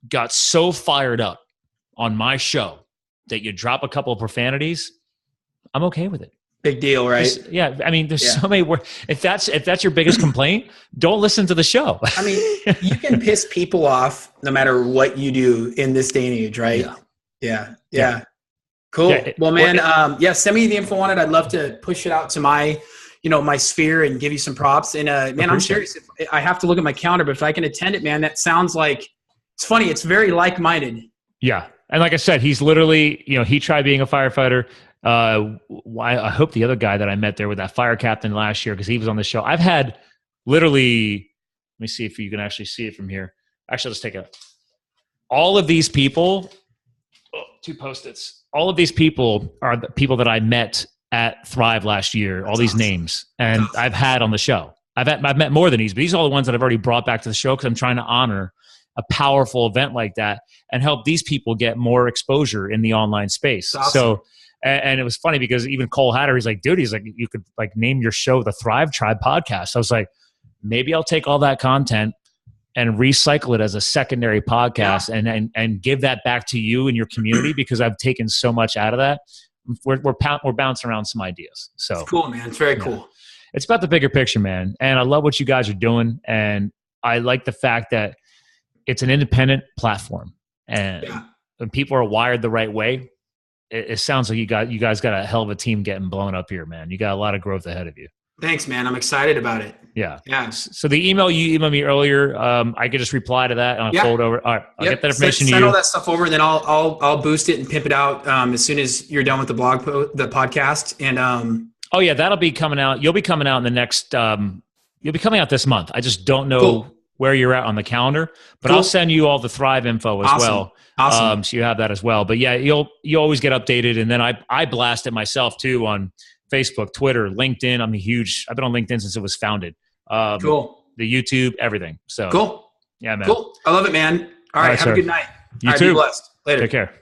got so fired up on my show that you drop a couple of profanities, I'm okay with it. Big deal, right? Yeah. I mean, there's so many words. If that's your biggest complaint, don't listen to the show. I mean, you can piss people off no matter what you do in this day and age, right? Yeah. Cool. Yeah, well, man, send me the info on it. I'd love to push it out to my sphere and give you some props. And man, I'm serious. I have to look at my calendar, but if I can attend it, man, that sounds like it's funny. It's very like-minded. Yeah. And like I said, he's literally, he tried being a firefighter. I hope the other guy that I met there with that fire captain last year, because he was on the show. I've had literally, let me see if you can actually see it from here. Actually, let's take all of these people, 2 Post-its. All of these people are the people that I met at Thrive last year, all these names, and I've had on the show. I've met more than these, but these are all the ones that I've already brought back to the show because I'm trying to honor a powerful event like that and help these people get more exposure in the online space. Awesome. So And it was funny because even Cole Hatter, he's like, dude, he's like, you could like name your show the Thrive Tribe Podcast. I was like, maybe I'll take all that content and recycle it as a secondary podcast and give that back to you and your community, because I've taken so much out of that. We're bouncing around some ideas. So it's cool, man. It's very cool. It's about the bigger picture, man. And I love what you guys are doing. And I like the fact that it's an independent platform. And when people are wired the right way, it sounds like you guys got a hell of a team getting blown up here, man. You got a lot of growth ahead of you. Thanks, man. I'm excited about it. Yeah. Yeah. So the email you emailed me earlier, I could just reply to that and I'll forward over. All right. I'll get that information to you. Send all that stuff over, and then I'll boost it and pimp it out as soon as you're done with the the podcast. And oh yeah, that'll be coming out. You'll be coming out in the next. You'll be coming out this month. I just don't know where you're at on the calendar, but I'll send you all the Thrive info as well. Awesome. So you have that as well. But yeah, you always get updated, and then I blast it myself too on Facebook, Twitter, LinkedIn. I've been on LinkedIn since it was founded. Cool. The YouTube, everything. So cool. Yeah, man. Cool. I love it, man. All right. Have a good night. You too. Be blessed. Later. Take care.